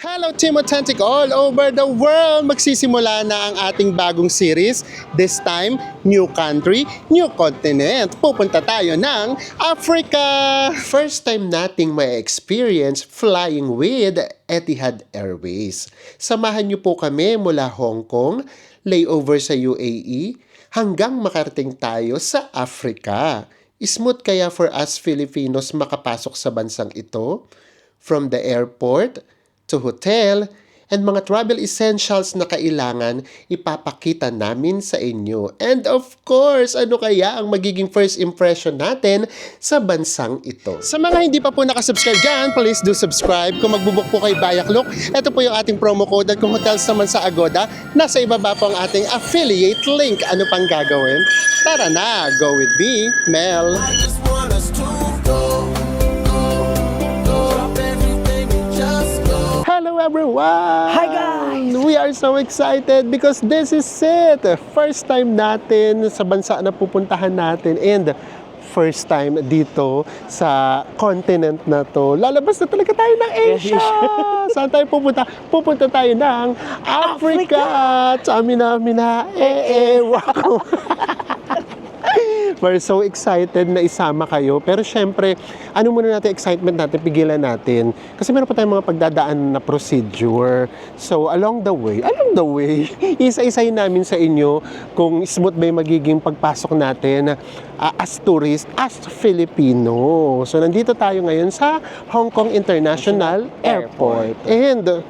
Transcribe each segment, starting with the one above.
Hello Team Authentic all over the world! Magsisimula na ang ating bagong series. This time, new country, new continent. Pupunta tayo ng Africa! First time nating may experience flying with Etihad Airways. Samahan niyo po kami mula Hong Kong, layover sa UAE, hanggang makarating tayo sa Africa. Smooth kaya for us Filipinos makapasok sa bansang ito? From the airport to hotel, and mga travel essentials na kailangan ipapakita namin sa inyo. And of course, ano kaya ang magiging first impression natin sa bansang ito? Sa mga hindi pa po nakasubscribe dyan, please do subscribe. Kung magbubuk po kay Bayaklok, ito po yung ating promo code. At kung hotels naman sa Agoda, nasa ibaba po ang ating affiliate link. Ano pang gagawin? Tara na, go with me, Mel. I just want us to go. Drop everything and just go. Hello everyone! Hi, guys! We are so excited because this is it! First time natin sa bansa na pupuntahan natin and first time dito sa continent na to. Lalabas na talaga tayo ng Asia! Saan tayo pupunta? Pupunta tayo ng Africa! Chamina, wako! We're so excited na isama kayo. Pero syempre, ano muna natin, excitement natin, pigilan natin. Kasi meron pa tayong mga pagdadaan na procedure. So, along the way, isa-isayin namin sa inyo kung smooth ba yung magiging pagpasok natin as tourist, as Filipino. So, nandito tayo ngayon sa Hong Kong International Airport. And,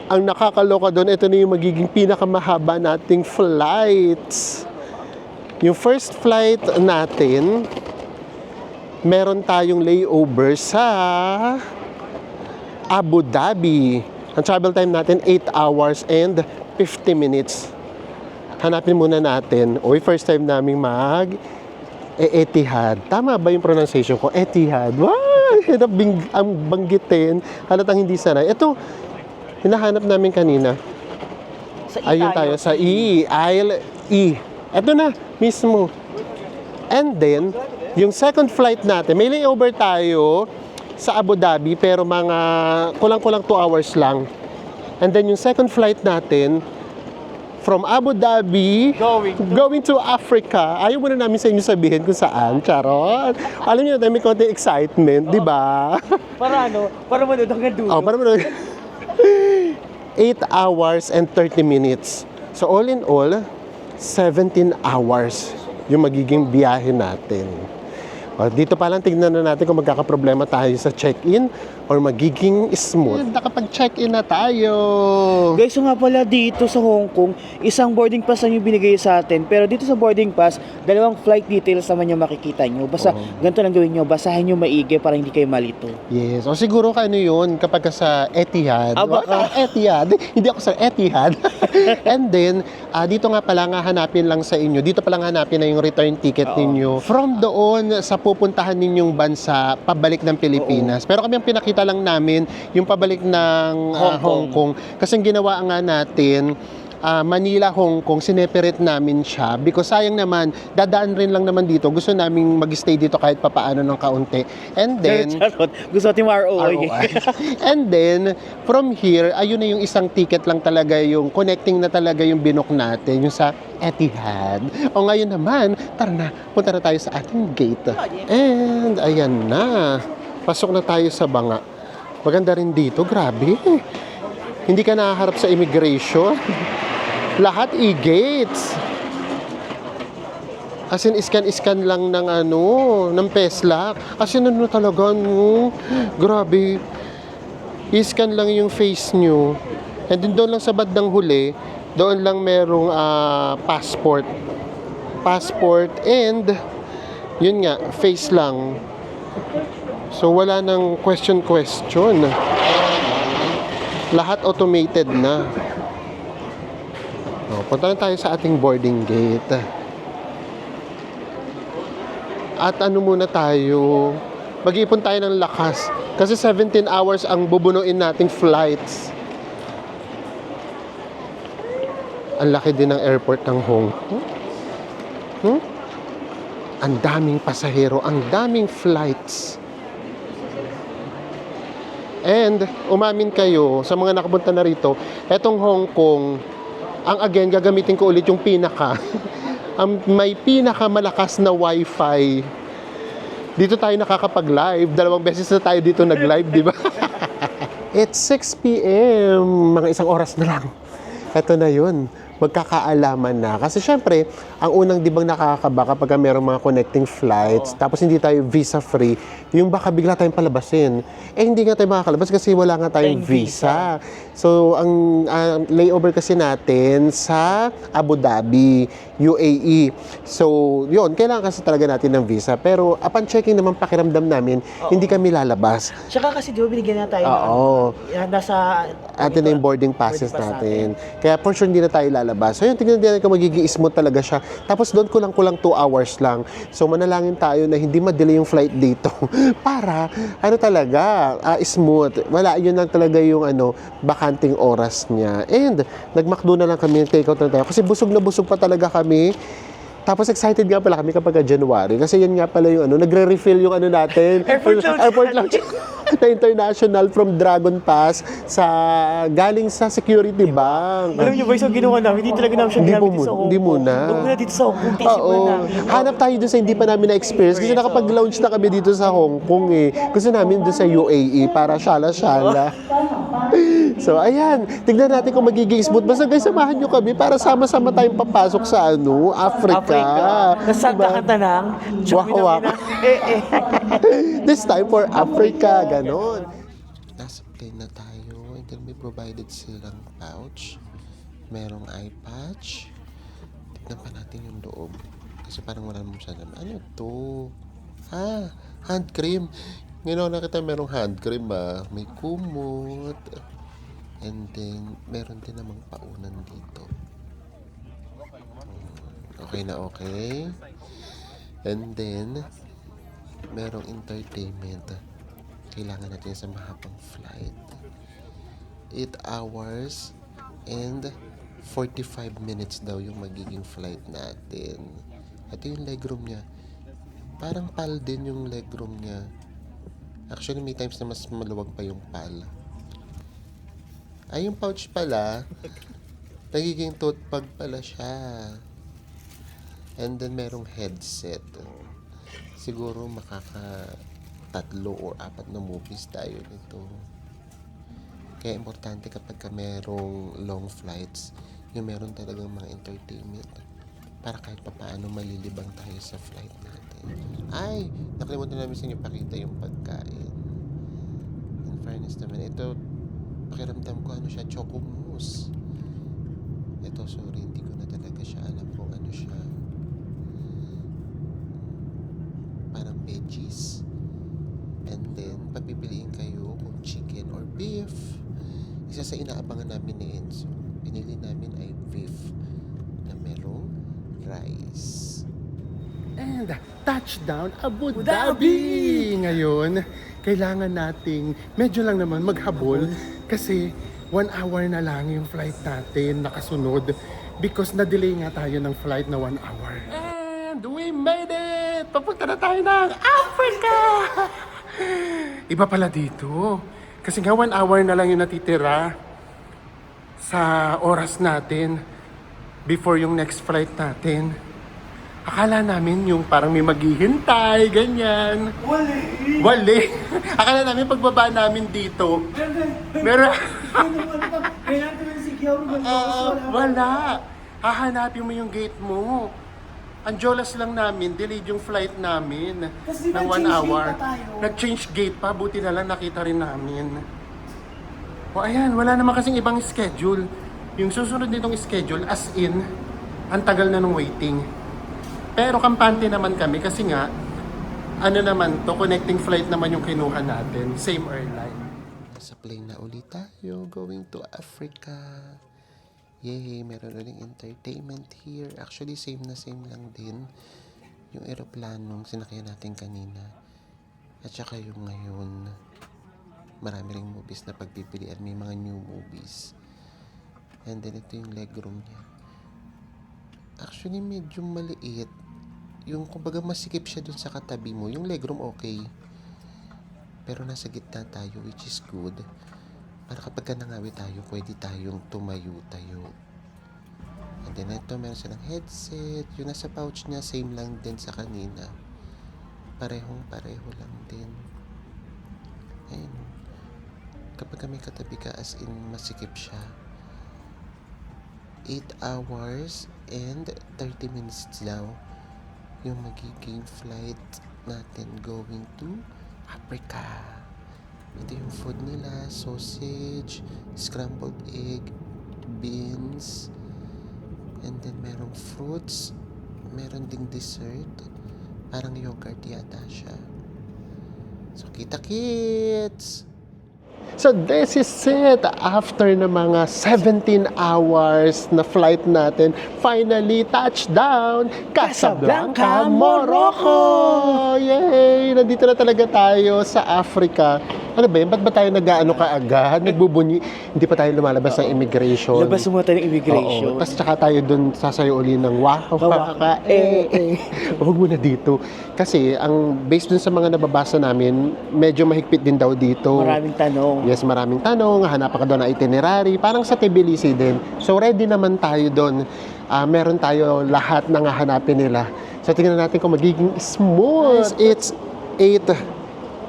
ang nakakaloka doon, ito na yung magiging pinakamahaba nating flights. Yung first flight natin, meron tayong layover sa Abu Dhabi. Ang travel time natin, 8 hours and 50 minutes. Hanapin muna natin. First time naming Etihad. Tama ba yung pronunciation ko? Etihad. Wow! Hirap ang banggitin. Halatang hindi sanay. Ito, hinahanap namin kanina. Ayun tayo sa Aisle E. Ito na, mismo. And then, yung second flight natin, may layover tayo sa Abu Dhabi, pero mga kulang-kulang 2 hours lang. And then, yung second flight natin, from Abu Dhabi, going to Africa. Ayaw muna namin sa inyo sabihin kung saan, charot. Alam niyo, may konting excitement, di ba? Para ano? Para manood hanggang dulo. Para manood. 8 hours and 30 minutes. So, all in all, 17 hours yung magiging biyahe natin. Dito pa lang tignan na natin kung magkakaproblema tayo sa check-in or magiging smooth. Nakapag-check-in na tayo! Guys, so nga pala dito sa Hong Kong, isang boarding pass lang yung binigay sa atin. Pero dito sa boarding pass, 2 flight details naman yung makikita nyo. Basta ganito lang gawin nyo, basahin nyo maigi para hindi kayo malito. Yes. O siguro ano yun kapag sa Etihad. Baka. Etihad. Hindi ako sa Etihad. And then, dito nga pala nga hanapin lang sa inyo. Dito pala nga hanapin na yung return ticket ninyo. From doon sa pupuntahan ninyong bansa, pabalik ng Pilipinas. Pero kami ang pinakita lang namin yung pabalik ng Hong Kong. Kasi ang ginawa nga natin, Manila, Hong Kong, sineperate namin siya because sayang naman, dadaan rin lang naman dito. Gusto naming mag-stay dito kahit papaano ng kaunti. And then, gusto natin ROI. and then, from here, ayun na yung isang ticket lang talaga, yung connecting na talaga yung binook natin, yung sa Etihad. O ngayon naman, tara na, punta na tayo sa ating gate. And, ayan na. Pasok na tayo sa banga. Maganda rin dito, grabe. Hindi ka nakaharap sa immigration. Lahat e-gates. As in, iskan lang ng ng PESLAC. As in, talaga, grabe. I-scan lang yung face nyo. And then doon lang sa bandang huli, doon lang merong passport. Passport and, yun nga, face lang. So, wala nang question. Lahat automated na. Punta na tayo sa ating boarding gate. At muna tayo, mag-iipon tayo ng lakas. Kasi 17 hours ang bubunuin nating flights. Ang laki din ng airport ng Hong Kong. Ang daming pasahero, ang daming flights. And umamin kayo sa mga nakapunta na rito, etong Hong Kong, ang again, gagamitin ko ulit yung pinaka, may pinakamalakas na wifi. Dito tayo nakakapag-live. 2 beses na tayo dito nag-live, di ba? It's 6 p.m. Mga isang oras na lang. Ito na yun. Magkakaalaman na. Kasi syempre, ang unang di bang nakakaba kapag merong mga connecting flights, tapos hindi tayo visa-free, yung baka bigla tayong palabasin. Hindi nga tayo makakalabas kasi wala nga tayong visa. So, ang layover kasi natin sa Abu Dhabi, UAE. So, yun, kailangan kasi talaga natin ng visa. Pero, upon checking naman pakiramdam namin, hindi kami lalabas. Tsaka kasi di ba binigyan na tayo nasa Atin na yung boarding passes natin. Kaya for sure hindi na tayo lalabas. So yun, tingnan natin kung magiging smooth talaga siya. Tapos doon kulang 2 hours lang. So manalangin tayo na hindi ma-delay yung flight dito. Para, talaga, smooth. Wala, yun lang talaga yung bakanting oras niya. And, nag-McDo na lang kami, take out na tayo. Kasi busog na busog pa talaga kami. Tapos excited nga pala kami kapag January. Kasi yun nga pala yung nagre-refill yung natin. Airport lounge. Na international from Dragon Pass galing sa Security Bank. Alam niyo ba, isang ginawa namin, hindi talaga namin siya ginamit dito sa Hong Kong. Hindi muna. Huwag muna dito sa Hong Kong, tisipin namin. Hanap tayo dun sa hindi pa namin na-experience kasi nakapag-launch na kami dito sa Hong Kong eh. Gusto namin dun sa UAE para syala-syala. So, ayan. Tignan natin kung magiging smooth. Basta guys, samahan nyo kami para sama-sama tayong papasok sa Africa. Nasanta ka na ng Waka-waka. This time for Africa. Ganon. Nasa plane na tayo. And then may provided silang pouch. Merong eye patch. Tignan pa natin yung loob. Kasi parang wala naman siya naman. Ano to? Hand cream. Ngayon nakita merong hand cream ba? May kumot. And then, meron din namang paunan dito. Okay na okay. And then, merong entertainment. Kailangan natin sa mahabang flight. 8 hours and 45 minutes daw yung magiging flight natin. Ito yung legroom niya. Parang PAL din yung legroom niya. Actually, may times na mas maluwag pa yung PAL. Ay, yung pouch pala, nagiging tote bag pala siya. And then, merong headset. Siguro, makaka-3 or 4 na movies tayo nito. Kaya, importante kapag merong long flights, yung meron talagang mga entertainment. Para kahit papaano malilibang tayo sa flight natin. Ay, nakalimutan namin sa inyo pakita yung pagkain. In fairness naman, ito, pakiramdam ko siya, choco mousse. Ito, sorry, hindi ko na talaga siya alam kung ano siya. Parang veggies. And then, pagpipiliin kayo kung chicken or beef. Isa sa inaabangan namin ni Enzo, pinili namin ay beef na merong rice. And touchdown Abu Dhabi! Ngayon, kailangan nating medyo lang naman maghabol kasi 1 hour na lang yung flight natin nakasunod because na-delay nga tayo ng flight na 1 hour. And we made it! Papunta na tayo ng Africa! Iba pala dito. Kasi nga 1 hour na lang yung natitira sa oras natin before yung next flight natin. Akala namin yung parang may maghihintay, ganyan. Wali. Akala namin pagbaba namin dito. Meron. Wala. Hahanapin mo yung gate mo. Anjolas lang namin, delayed yung flight namin ng 1 hour. Nag-change gate pa, buti na lang nakita rin namin. O ayan, wala naman kasing ibang schedule. Yung susunod nitong schedule, as in, ang tagal na ng waiting. Pero kampante naman kami kasi nga, connecting flight naman yung kinuha natin. Same airline. Nasa plane na ulit tayo, going to Africa. Yay, meron uling entertainment here. Actually, same lang din yung aeroplanong sinakyan natin kanina. At saka yung ngayon, marami ring movies na pagpipilian. May mga new movies. And then, ito yung legroom niya. Actually, medyo maliit. Yung kumbaga masikip siya dun sa katabi mo. Yung legroom okay. Pero nasa gitna tayo, which is good. Para kapag ka nangawi tayo, pwede tayong tumayo-tayo. And then ito, meron silang headset. Yung nasa pouch niya, same lang din sa kanina. Parehong-pareho lang din. Ayun. Kapag kami katabi ka, as in, masikip siya. 8 hours and 30 minutes daw yung magiging flight natin going to Africa. Ito yung food nila, sausage, scrambled egg, beans, and then merong fruits, meron ding dessert, parang yogurt yata siya. So, kita-kits! So this is it. After na mga 17 hours na flight natin, finally touchdown, Casablanca, Morocco! Yay! Nandito na talaga tayo sa Africa. Ano ba yun? Ba't ba tayo nag-ano kaagad? Nagbubunyi? Hindi pa tayo lumalabas ng immigration. Labas mo tayo ng immigration. Oo. Tapos tsaka tayo dun sasayo uli ng waka, Waka, Huwag muna dito. Kasi ang based dun sa mga nababasa namin, medyo mahigpit din daw dito. Maraming tanong. Yes, maraming tanong. Hanapan ka doon ng itinerary. Parang sa Tbilisi din. So, ready naman tayo doon. Meron tayo lahat ng hahanapin nila. So, tingnan natin kung magiging smooth. It's 8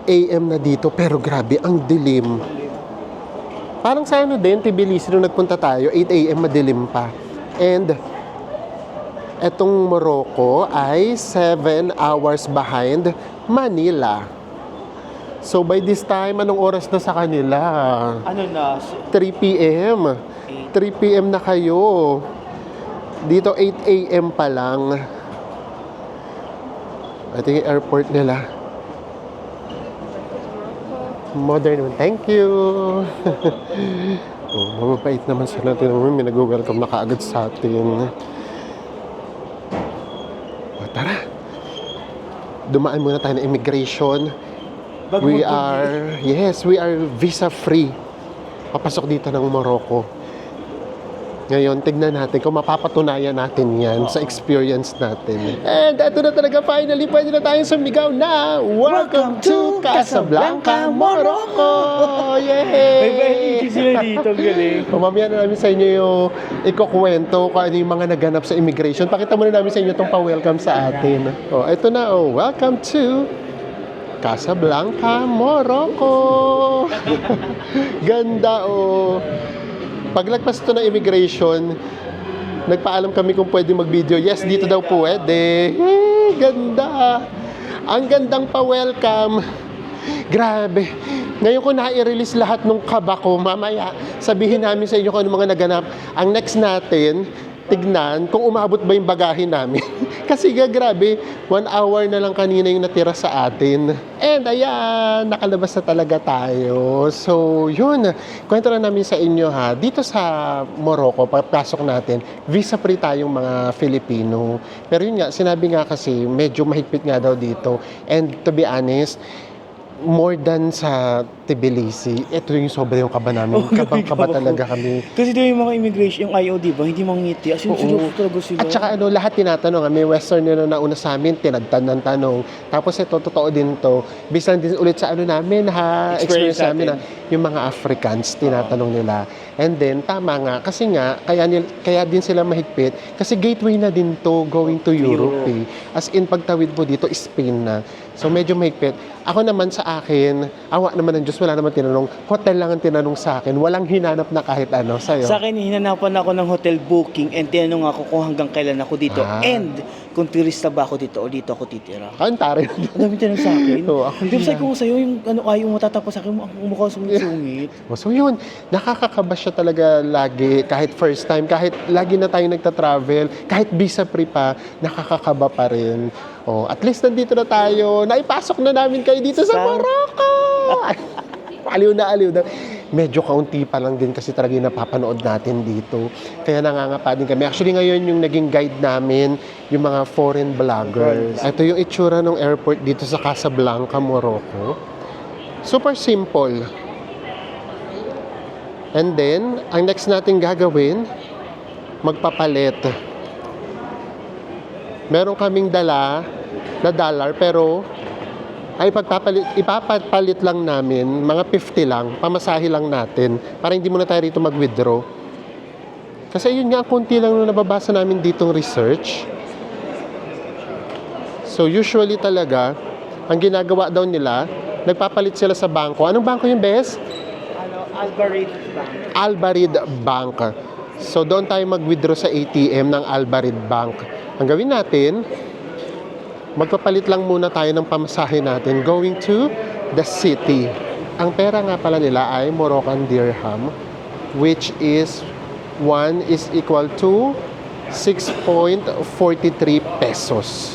a.m. na dito. Pero grabe, ang dilim. Parang sa ano din, Tbilisi, nung nagpunta tayo, 8 a.m. madilim pa. And, etong Morocco ay 7 hours behind Manila. So by this time, anong oras na sa kanila? Ano na? 3 p.m. 3 p.m. na kayo. Dito 8 a.m. pa lang. Ito yung airport nila. Modern. Thank you. Oh, mababait naman sila. Tingnan mo, may nag-welcome na kaagad sa atin. Oh, tara. Dumaan muna tayo ng immigration. We are visa free. Papasok dito ng Morocco. Ngayon, tignan natin kung mapapatunayan natin yan sa experience natin. And ito na talaga, finally, pwede na tayong sumigaw na Welcome to Casablanca, Morocco! May Yay! validity sila dito, galing. Mamaya na namin sa inyo yung ikukwento kung ano yung mga naganap sa immigration. Pakita muna namin sa inyo itong pa-welcome sa atin. Oh, ito na, welcome to Casablanca, Morocco. Ganda, Paglagpas ito ng immigration, nagpaalam kami kung pwede mag-video. Yes, dito daw pwede. Ganda. Ang gandang pa-welcome. Grabe. Ngayon ko na-i-release lahat ng kaba ko. Mamaya, sabihin namin sa inyo kung ano mga naganap. Ang next natin, tignan kung umabot ba yung bagahe namin. Kasi grabe, 1 hour na lang kanina yung natira sa atin. And ayan, nakalabas na talaga tayo. So, yun. Kwento lang namin sa inyo ha. Dito sa Morocco, pagpasok natin, visa free tayong mga Filipino. Pero yun nga, sinabi nga kasi, medyo mahigpit nga daw dito. And to be honest, more than sa Tbilisi, ito yung sobra yung kaba namin. Kabang-kaba talaga kami. Kasi doon yung mga immigration, yung IOD ba, hindi mangiti. As in, seryoso talaga sila. At saka lahat tinatanong. May Western na nauna sa amin, tinagtan ng tanong. Tapos ito, totoo din to. Bisan din ulit sa namin, experience namin na yung mga Africans, tinatanong nila. And then, tama nga, kasi nga, kaya din sila mahigpit. Kasi gateway na din to, going to Europe. As in, pagtawid mo dito, Spain na. So, medyo mahigpit. Ako naman sa akin, awa naman ng Diyos, wala naman tinanong. Hotel lang ang tinanong sa akin. Walang hinanap na kahit ano sa'yo. Sa akin, hinanapan ako ng hotel booking and tinanong ako kung hanggang kailan ako dito. And kung turista ba ako dito o dito ako titira. Kantari. Ang dami tinanong sa akin. Hindi ba ko sa'yo yung ayaw mo tatapos sa akin, mukha sungit-sungit. So yun, nakakakaba siya talaga lagi. Kahit first time, kahit lagi na tayo nagta-travel, kahit visa free pa, nakakakaba pa rin. At least nandito na tayo. Naipasok na namin kayo dito sa Morocco! aliw na. Medyo kaunti pa lang din kasi talaga yung napapanood natin dito. Kaya nangangapa din kami. Actually ngayon yung naging guide namin, yung mga foreign vloggers. Ito yung itsura ng airport dito sa Casablanca, Morocco. Super simple. And then, ang next natin gagawin, magpapalit. Meron kaming dala na dollar pero ay ipapapalit lang namin, mga 50 lang, pamasahe lang natin, para hindi muna tayo rito mag-withdraw. Kasi yun nga, konti lang nung nababasa namin ditong research. So usually talaga, ang ginagawa daw nila, nagpapalit sila sa bangko. Anong bangko yung best? Albarid Bank. Albarid Bank. So doon tayo mag-withdraw sa ATM ng Albarid Bank. Ang gawin natin, magpapalit lang muna tayo ng pamasahe natin going to the city. Ang pera nga pala nila ay Moroccan dirham, which is 1 is equal to 6.43 pesos.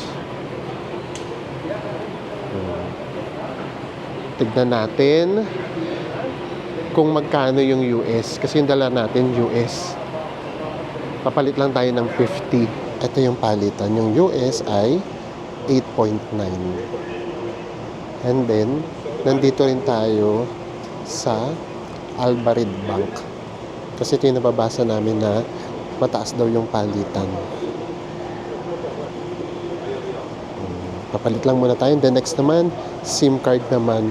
Tignan natin kung magkano yung US. Kasi yung dala natin US. Papalit lang tayo ng 50. Ito yung palitan. Yung US ay 8.9. And then, nandito rin tayo sa Albarid Bank. Kasi ito yung nababasa namin na mataas daw yung palitan. Papalit lang muna tayo. Then next naman, SIM card naman.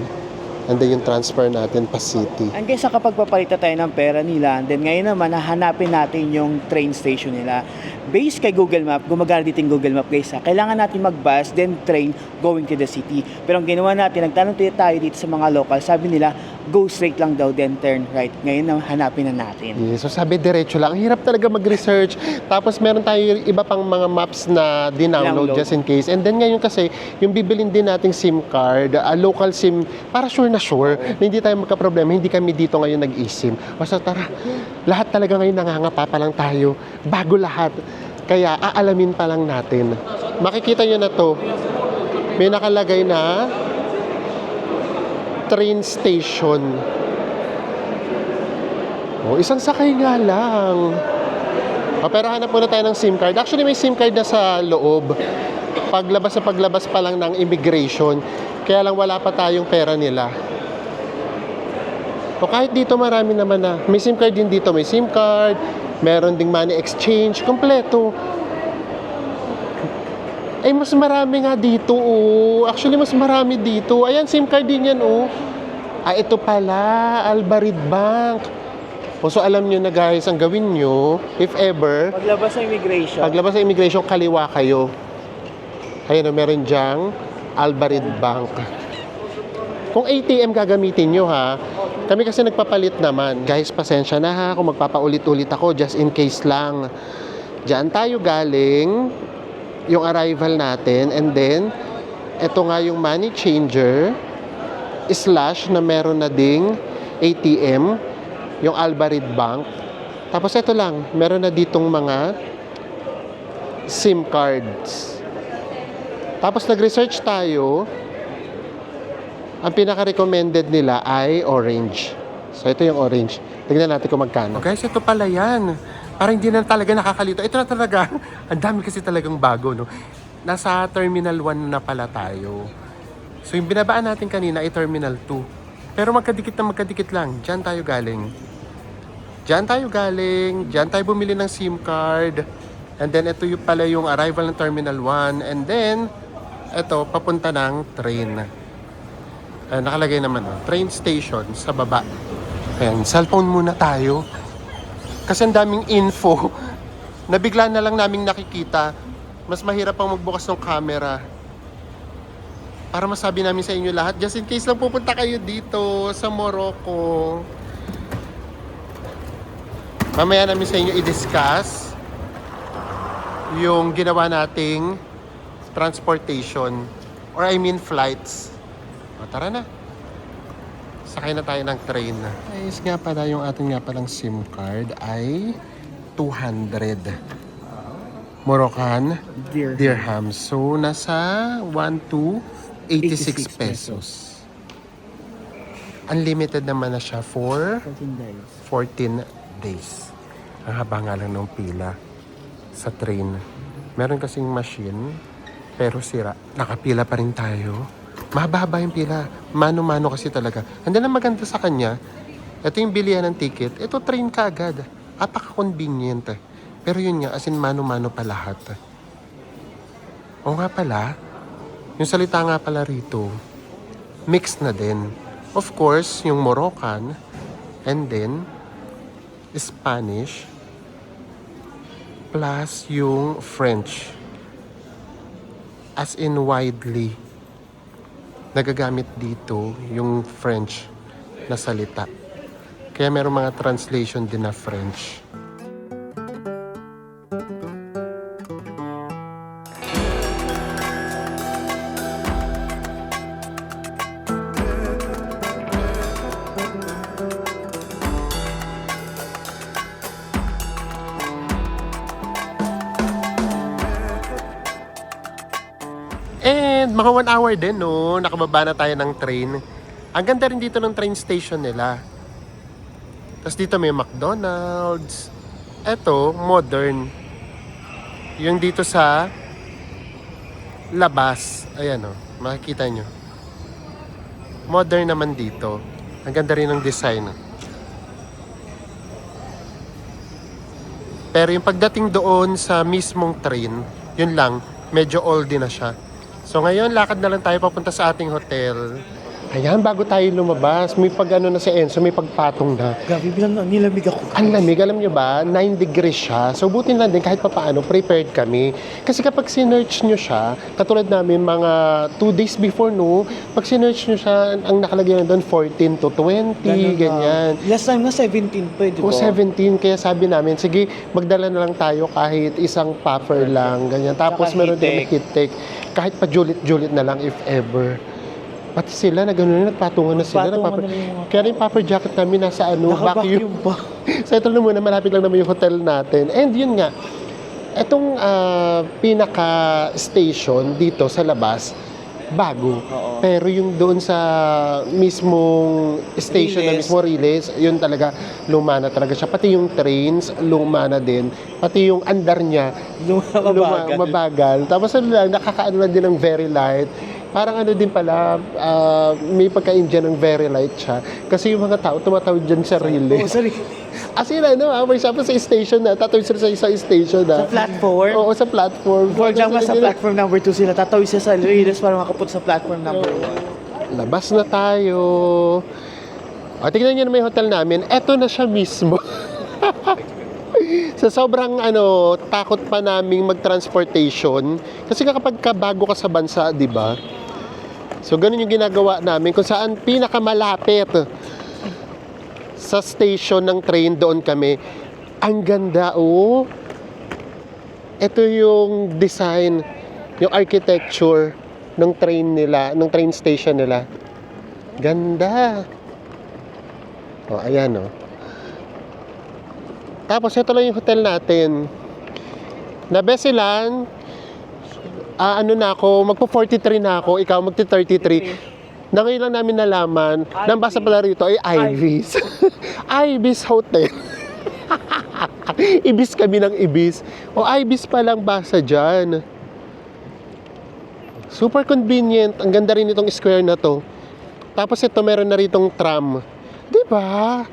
And then yung transfer natin pa city. And guys, kapag papalitan tayo ng pera nila, and then ngayon naman, hahanapin natin yung train station nila. Based kay Google Map, gumagana dito yung Google Map guys ha. Kailangan natin mag-bus, then train going to the city. Pero ang ginawa natin, nagtanong tayo dito sa mga local, sabi nila, go straight lang daw, then turn right. Ngayon na hanapin na natin. So sabi diretso lang. Ang hirap talaga mag-research. Tapos meron tayo iba pang mga maps na dinownload just in case. And then ngayon kasi, yung bibilin din nating SIM card, local SIM, para sure na hindi tayo magka-problema. Hindi kami dito ngayon nag-eSIM. Basta tara, lahat talaga ngayon nangangapa pa lang tayo. Bago lahat. Kaya aalamin pa lang natin. Makikita nyo na to. May nakalagay na train station. Oh, isang sakay nga lang. Pero hanap muna tayo ng SIM card. Actually, may SIM card na sa loob. Paglabas pa lang ng immigration. Kaya lang wala pa tayong pera nila. O kahit dito marami naman na. May SIM card din dito. May SIM card. Meron ding money exchange. Kompleto. Ay, mas marami nga dito, oh. Actually, mas marami dito. Ayan, SIM card din yan, oh. Ito pala, Albarid Bank. So, alam nyo na guys, ang gawin nyo, if ever, Paglabas sa immigration, kaliwa kayo. Ayan, oh, meron dyang Albarid Bank. Kung ATM gagamitin nyo, ha, kami kasi nagpapalit naman. Guys, pasensya na ha, kung magpapaulit-ulit ako, just in case lang. Diyan tayo galing, yung arrival natin, and then eto nga yung money changer / na meron na ding ATM, yung Albarid Bank. Tapos eto lang, meron na ditong mga SIM cards. Tapos nag-research tayo, ang pinaka-recommended nila ay orange. So ito yung orange. Tignan natin kung magkano. Guys, ito pala yan. Parang hindi na talaga nakakalito. Ito na talaga. Ang dami kasi talagang bago, no? Nasa Terminal 1 na pala tayo. So, yung binabaan natin kanina ay Terminal 2. Pero magkadikit lang. Diyan tayo galing. Diyan tayo bumili ng SIM card. And then, ito yung pala yung arrival ng Terminal 1. And then, ito, papunta ng train. Nakalagay naman, train station sa baba. Ayan, cellphone muna tayo. Kasi ang daming info na bigla na lang naming nakikita. Mas mahirap pang magbukas ng camera para masabi namin sa inyo lahat. Just in case lang pupunta kayo dito sa Morocco. Mamaya namin sa inyo i-discuss yung ginawa nating transportation or I mean flights. O, tara na. Sakay na tayo ng train. Guys, nga pala yung ating nga palang SIM card ay 200 Moroccan dirham. So, nasa 1 to 86 pesos. Unlimited naman na siya for 14 days. Ang haba nga lang ng pila sa train. Meron kasing machine, pero sira. Nakapila pa rin tayo. Mahaba yung pila. Mano-mano kasi talaga. And then ang maganda sa kanya, ito yung bilihan ng ticket. Ito train ka agad. Apaka-convenient. Pero yun nga, as in mano-mano pa lahat. O nga pala, yung salita nga pala rito, mixed na din. Of course, yung Moroccan and then Spanish plus yung French. As in widely nagagamit dito yung French na salita. Kaya meron mga translation din na French. And mga 1 hour din, no? Nakababa na tayo ng train. Ang ganda rin dito ng train station nila. Tapos dito may McDonald's. Eto, modern. Yung dito sa labas. Ayan, oh. Makikita nyo. Modern naman dito. Ang ganda rin ng design. Pero yung pagdating doon sa mismong train, yun lang, medyo oldie na siya. So ngayon, lakad na lang tayo papunta sa ating hotel. Ayan, bago tayo lumabas, may na si Enzo, may pagpatong na. Grabe, bilang nilamig ako. Ang lamig, alam nyo ba, 9 degrees siya. So buti lang din kahit papaano, prepared kami. Kasi kapag sinearch nyo siya, katulad namin mga 2 days before, no, pag sinearch nyo siya, ang nakalagay na doon 14 to 20, ganyan. Last time na 17 pa, di ba? O 17, kaya sabi namin, sige, magdala na lang tayo kahit isang puffer lang, ganyan. Tapos Saka meron din heat heat tech, kahit pa julit-julit na lang if ever. Pati sila, nagpatungan na sila. Nagpatungan na yung mga Kaya yung puffer jacket namin nasa Naka-vacuum pa. So ito na muna, malapit lang naman yung hotel natin. And yun nga, itong pinaka-station dito sa labas, bago. Oo. Pero yung doon sa mismong station na Riles. mismo Riles, yun talaga, luma na talaga siya. Pati yung trains, luma na din. Pati yung andar niya, Mabagal. mabagal. Tapos ano lang, nakakaano lang din ng very light. Parang ano din pala, may pagka-Indian ng very light siya. Kasi yung mga tao tumatawid dyan sa Oo, Riles. sorry. As in, for example, sa station na, tatawid sila sa isang station na. Sa platform? Oo, sa platform. For example, sa Tapos, platform number 2 sila, tatawid sila sa Riles para makapunta sa platform number 1. labas na tayo. O, tignan nyo na may hotel namin. Eto na siya mismo. Sa sobrang takot pa naming mag-transportation. Kasi kapag bago ka sa bansa, di ba? So, ganun yung ginagawa namin. Kung saan pinakamalapit sa station ng train, doon kami. Ang ganda, oh. Ito yung design, yung architecture ng train nila, ng train station nila. Ganda. Oh, ayan, oh. Tapos, ito lang yung hotel natin. Nabesilan, magpo-43 na ako, ikaw magti-33. Na ngayon lang namin nalaman, nang basa pala rito ay Ibis. Ibis Hotel. Ibis kami ng Ibis. O Ibis pa lang basa dyan. Super convenient. Ang ganda rin itong square na to. Tapos ito meron na ritong tram. Diba?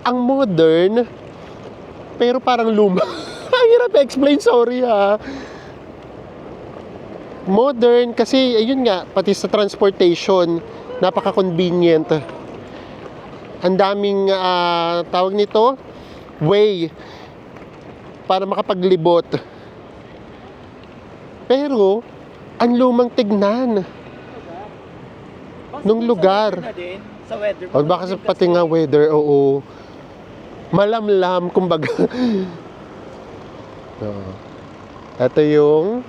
Ang modern, pero parang luma. Ang hirap i-explain, sorry ha. Modern kasi ayun nga, pati sa transportation napaka-convenient. Ang daming tawag nito, way para makapaglibot. Pero ang lumang tignan nung lugar. Sa weather. O baka sa pati nga weather, oo. Malamlam kumbaga. Oo. Ito yung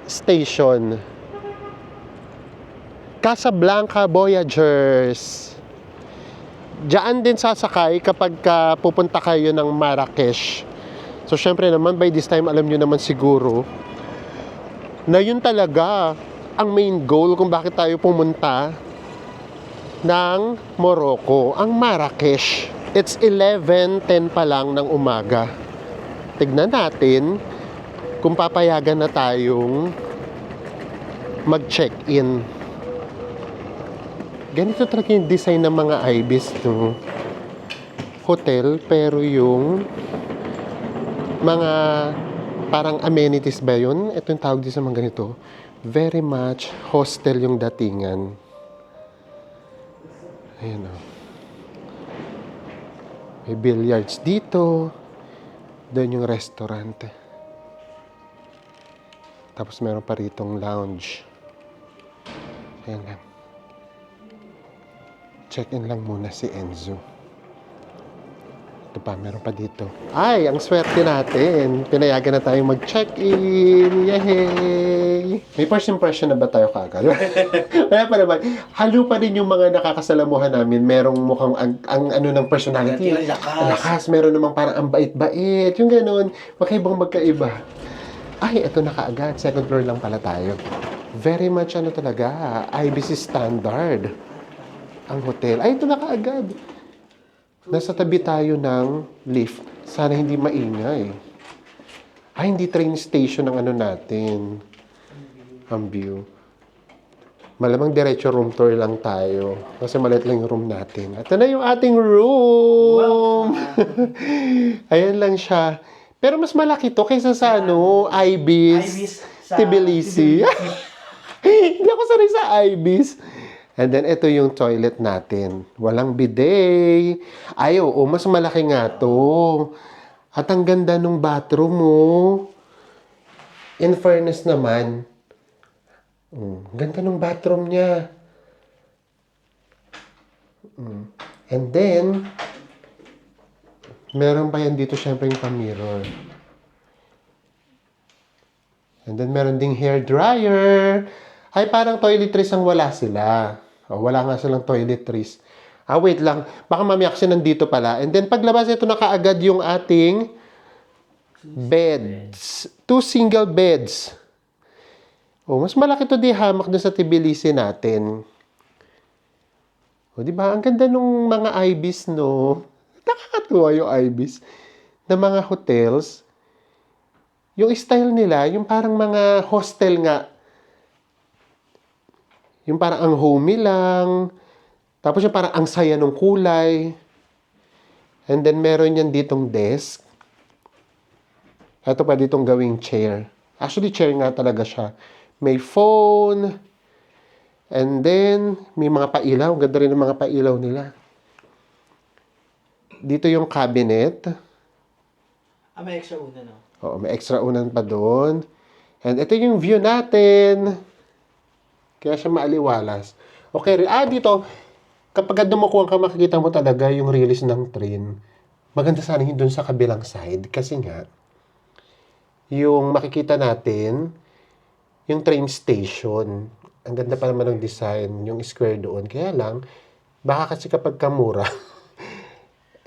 station. Casablanca Voyagers. Diyan din sasakay kapag pupunta kayo ng Marrakesh. So syempre naman by this time alam nyo naman siguro na yun talaga ang main goal kung bakit tayo pumunta ng Morocco, ang Marrakesh. It's 11:10 pa lang ng umaga. Tignan natin kung papayagan na tayong mag-check-in. Ganito talaga yung design ng mga Ibis, no? Hotel, pero yung mga parang amenities ba yun? Ito yung tawag din sa mga ganito. Very much hostel yung datingan. Ayan o. May billiards dito. Doon yung restaurant. Tapos meron pa ritong lounge. Ayan lang. Check-in lang muna si Enzo. Ito pa, meron pa dito. Ay, ang swerte natin. Pinayagan na tayong mag-check-in. Yay! May first impression na ba tayo kagad? Wala pa naman. Halo pa din yung mga nakakasalamuhan namin. Merong mukhang ang ano ng personality. Ang lakas. Ang lakas. Meron namang parang ang bait-bait. Yung ganun. Magkaibang magkaiba. Ay, ito na kaagad. Second floor lang pala tayo. Very much ano talaga. IBC standard. Ang hotel. Ay, ito na kaagad. Nasa tabi tayo ng lift. Sana hindi maingay. Ay, hindi train station ang ano natin. Ang view. Malamang diretso room tour lang tayo. Kasi maliit lang yung room natin. Ito na yung ating room! Ayan lang siya. Pero mas malaki to kaysa sa ano, Ibis, sa Tbilisi. Hindi ako sanay sa Ibis. And then, ito yung toilet natin. Walang bidet. Ay, oo, mas malaki nga to. At ang ganda nung bathroom mo. In fairness naman, ganda nung bathroom niya. And then, meron pa yan dito syempre yung pa-mirror. And then, meron ding hair dryer. Ay, parang toiletries ang wala sila. O, wala nga silang toiletries. Ah, wait lang. Baka mamaya kasi nandito pala. And then, paglabas ito na kaagad yung ating beds. 2 single beds. O, mas malaki to di hamak doon sa Tbilisi natin. O, di ba? Ang ganda nung mga Ibis, no? Nakakatuwa yung Ibis na mga hotels. Yung style nila, yung parang mga hostel nga. Yung parang ang homey lang. Tapos yung parang ang saya ng kulay. And then meron yan ditong desk. Ito pa ditong gawing chair. Actually, chair nga talaga siya. May phone. And then, may mga pailaw. Ganda rin ng mga pailaw nila. Dito yung cabinet. Ah, may extra una, no? Oo, may extra unan pa doon. And ito yung view natin. Kaya siya maaliwalas. Okay, dito, kapag dumukuhan ka, makikita mo talaga yung release ng train. Maganda sana yung doon sa kabilang side. Kasi nga, yung makikita natin, yung train station. Ang ganda pa naman ng design, yung square doon. Kaya lang, baka kasi kapag kamura,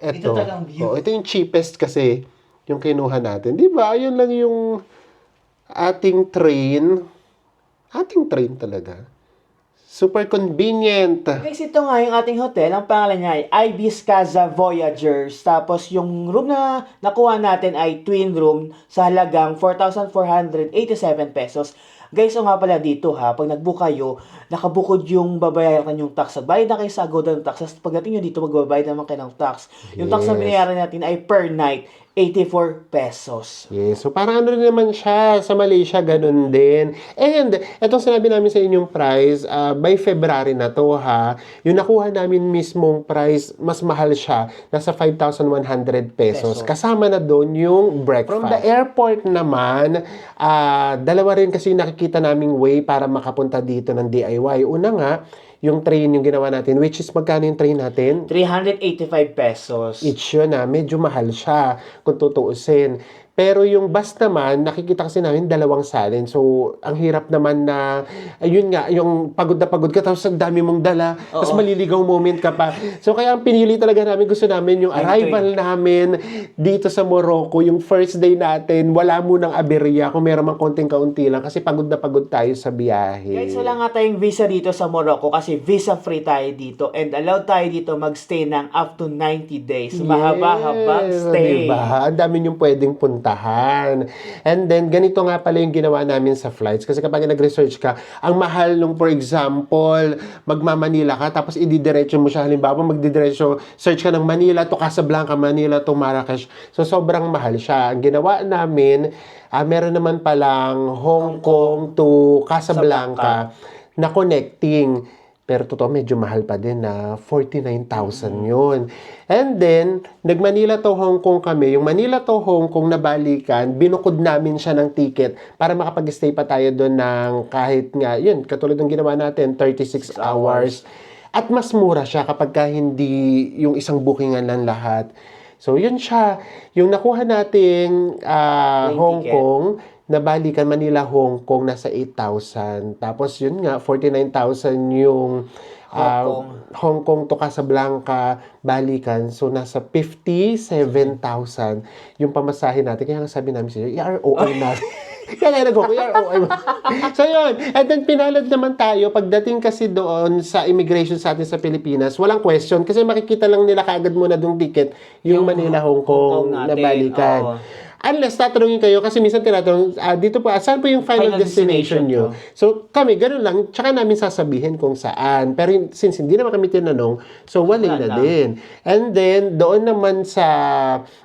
Ito talagang view. ito yung cheapest kasi, yung kinuha natin. Di ba? Ayun lang yung ating train. Ating train talaga. Super convenient. Guys, ito nga yung ating hotel. Ang pangalan niya ay Ibis Casa Voyagers. Tapos yung room na nakuha natin ay twin room sa halagang 4,487 pesos. Guys, o nga pala dito ha, pag nag-book kayo, nakabukod yung babayaran yung tax. Bayad na kayo sa Agoda ng tax. Pagdating nyo dito, magbabayad naman kayo ng tax. Yung tax na Yes. binayaran natin ay per night, 84 pesos. Yes. So, parang ano rin naman siya. Sa Malaysia, ganun din. And, etong sinabi namin sa inyong price, by February na to ha, yung nakuha namin mismong price, mas mahal siya. Nasa 5,100 pesos. Kasama na doon yung breakfast. From the airport naman, dalawa rin kasi nakikita naming way para makapunta dito ng DIY. Una nga, yung train yung ginawa natin, which is magkano yung train natin? 385 pesos. Each yun medyo mahal siya kung tutuusin. Pero yung bus naman, nakikita kasi namin dalawang salin. So, ang hirap naman na, ayun nga, yung pagod na pagod ka, tapos ang dami mong dala, tapos maliligaw moment ka pa. So, kaya ang pinili talaga namin, gusto namin yung arrival namin dito sa Morocco, yung first day natin, wala munang aberya, kung meron mang konting kaunti lang, kasi pagod na pagod tayo sa biyahe. Guys, wala nga tayong visa dito sa Morocco kasi visa-free tayo dito and allowed tayo dito magstay ng up to 90 days. Mahaba-habang stay. Diba? Ang dami yung pwedeng puntahan. pupuntahan. And then, ganito nga pala yung ginawa namin sa flights. Kasi kapag nag-research ka, ang mahal nung, for example, magmamanila ka, tapos ididiretso mo siya. Halimbawa, magdidiretso, search ka ng Manila to Casablanca, Manila to Marrakesh. So, sobrang mahal siya. Ang ginawa namin, meron naman palang Hong Kong to Casablanca na connecting. Pero totoo, medyo mahal pa din na 49,000 yun. And then, nag-Manila to Hong Kong kami. Yung Manila to Hong Kong na balikan, binukod namin siya ng ticket para makapag-stay pa tayo doon ng kahit nga, yun, katulad ng ginawa natin, 36 hours. At mas mura siya kapag ka hindi yung isang bookingan lang lahat. So, yun siya. Yung nakuha nating Hong ticket. Kong, na balikan Manila, Hong Kong, nasa 8,000. Tapos yun nga, 49,000 yung Hong Kong to Casablanca balikan. So, nasa 57,000 yung pamasahe natin. Kaya nga sabi namin sa'yo, i-ROI natin. Kaya nga nag-go, i-ROI mo. So, yun. And then, pinalad naman tayo. Pagdating kasi doon sa immigration sa atin sa Pilipinas, walang question. Kasi makikita lang nila kaagad muna doon ticket yung Manila, Hong Kong na balikan. Unless tatanungin kayo, kasi minsan tinatanong, dito po, saan po yung final destination nyo? So, kami, ganun lang, tsaka namin sasabihin kung saan. Pero since hindi naman kami tinanong, so wala na din. And then, doon naman sa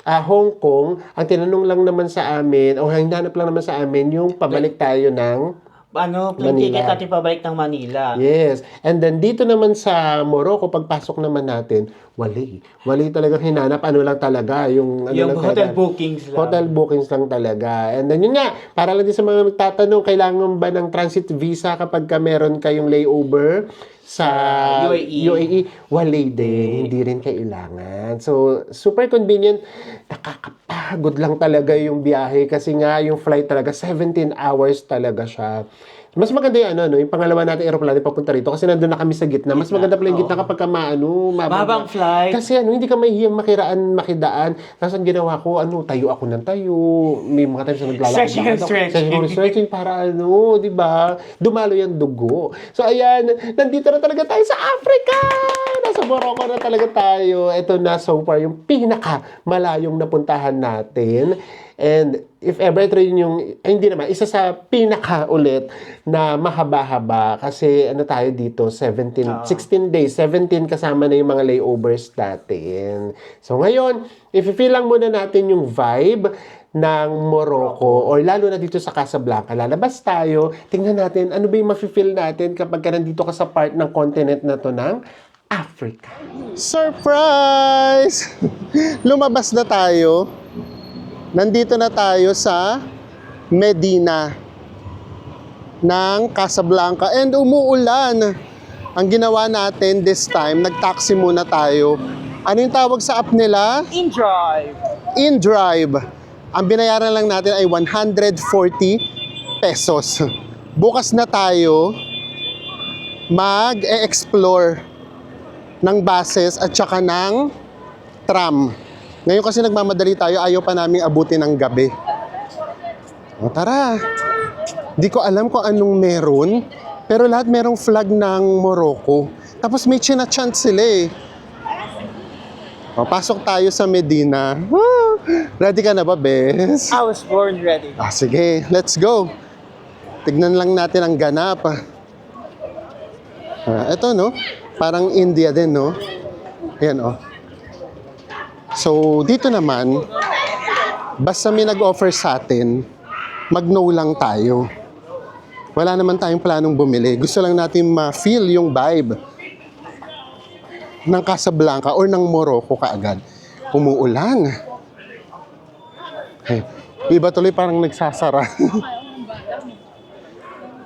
Hong Kong, ang tinanong lang naman sa amin, o hinanap lang naman sa amin, yung pabalik tayo ng Plane ticket natin pabalik ng Manila. Yes. And then dito naman sa Morocco, pagpasok naman natin, wali talaga hinanap. Ano lang talaga, yung Hotel bookings lang. Hotel bookings lang talaga. And then yun nga, para lang din sa mga magtatanong, kailangan ba ng transit visa kapag ka meron kayong layover sa UAE? Wali din. Hindi rin kailangan. So, super convenient. Nakakapagod lang talaga yung biyahe kasi nga yung flight talaga, 17 hours talaga siya. Mas maganda yung yung pangalawa natin aeroplano papunta rito kasi nandun na kami sa gitna. Mas maganda pala yung gitna kapag mahabang flight. Kasi hindi ka mahihiyang makidaan. Tapos ang ginawa ko, tayo ako ng tayo. May mga times na naglalakad. Stretching para di ba? Dumalo yung dugo. So ayan, nandito na talaga tayo sa Africa! Nasa Morocco na talaga tayo. Ito na so far yung pinaka-malayong napuntahan natin. And if ever ito rin hindi naman, isa sa pinaka-ulit na mahaba-haba kasi tayo dito, 16 days, 17 kasama na yung mga layovers natin. So ngayon, if-feel lang muna natin yung vibe ng Morocco or lalo na dito sa Casablanca. Lalabas tayo, tingnan natin ano ba yung mafe-feel natin kapag ka nandito ka sa part ng continent na to ng Africa. Surprise! Lumabas na tayo. Nandito na tayo sa Medina ng Casablanca and umuulan. Ang ginawa natin this time, nag-taxi muna tayo. Ano yung tawag sa app nila? InDrive. InDrive. Ang binayaran lang natin ay 140 pesos. Bukas na tayo mag-explore ng buses at saka ng tram. Ngayon kasi nagmamadali tayo, ayaw pa naming abutin ng gabi. O tara. Di ko alam kung anong meron, pero lahat merong flag ng Morocco. Tapos may chinachant sila eh. O, pasok tayo sa Medina. Ready ka na ba, Bes? I was born ready. Sige, let's go. Tignan lang natin ang ganap. Ito, no? Parang India din, no? Ayan, oh. So, dito naman, basta may nag-offer sa atin, mag-no lang tayo. Wala naman tayong planong bumili. Gusto lang natin ma-feel yung vibe ng Casablanca or ng Morocco kaagad. Umuulan. Hey, iba tuloy parang nagsasara.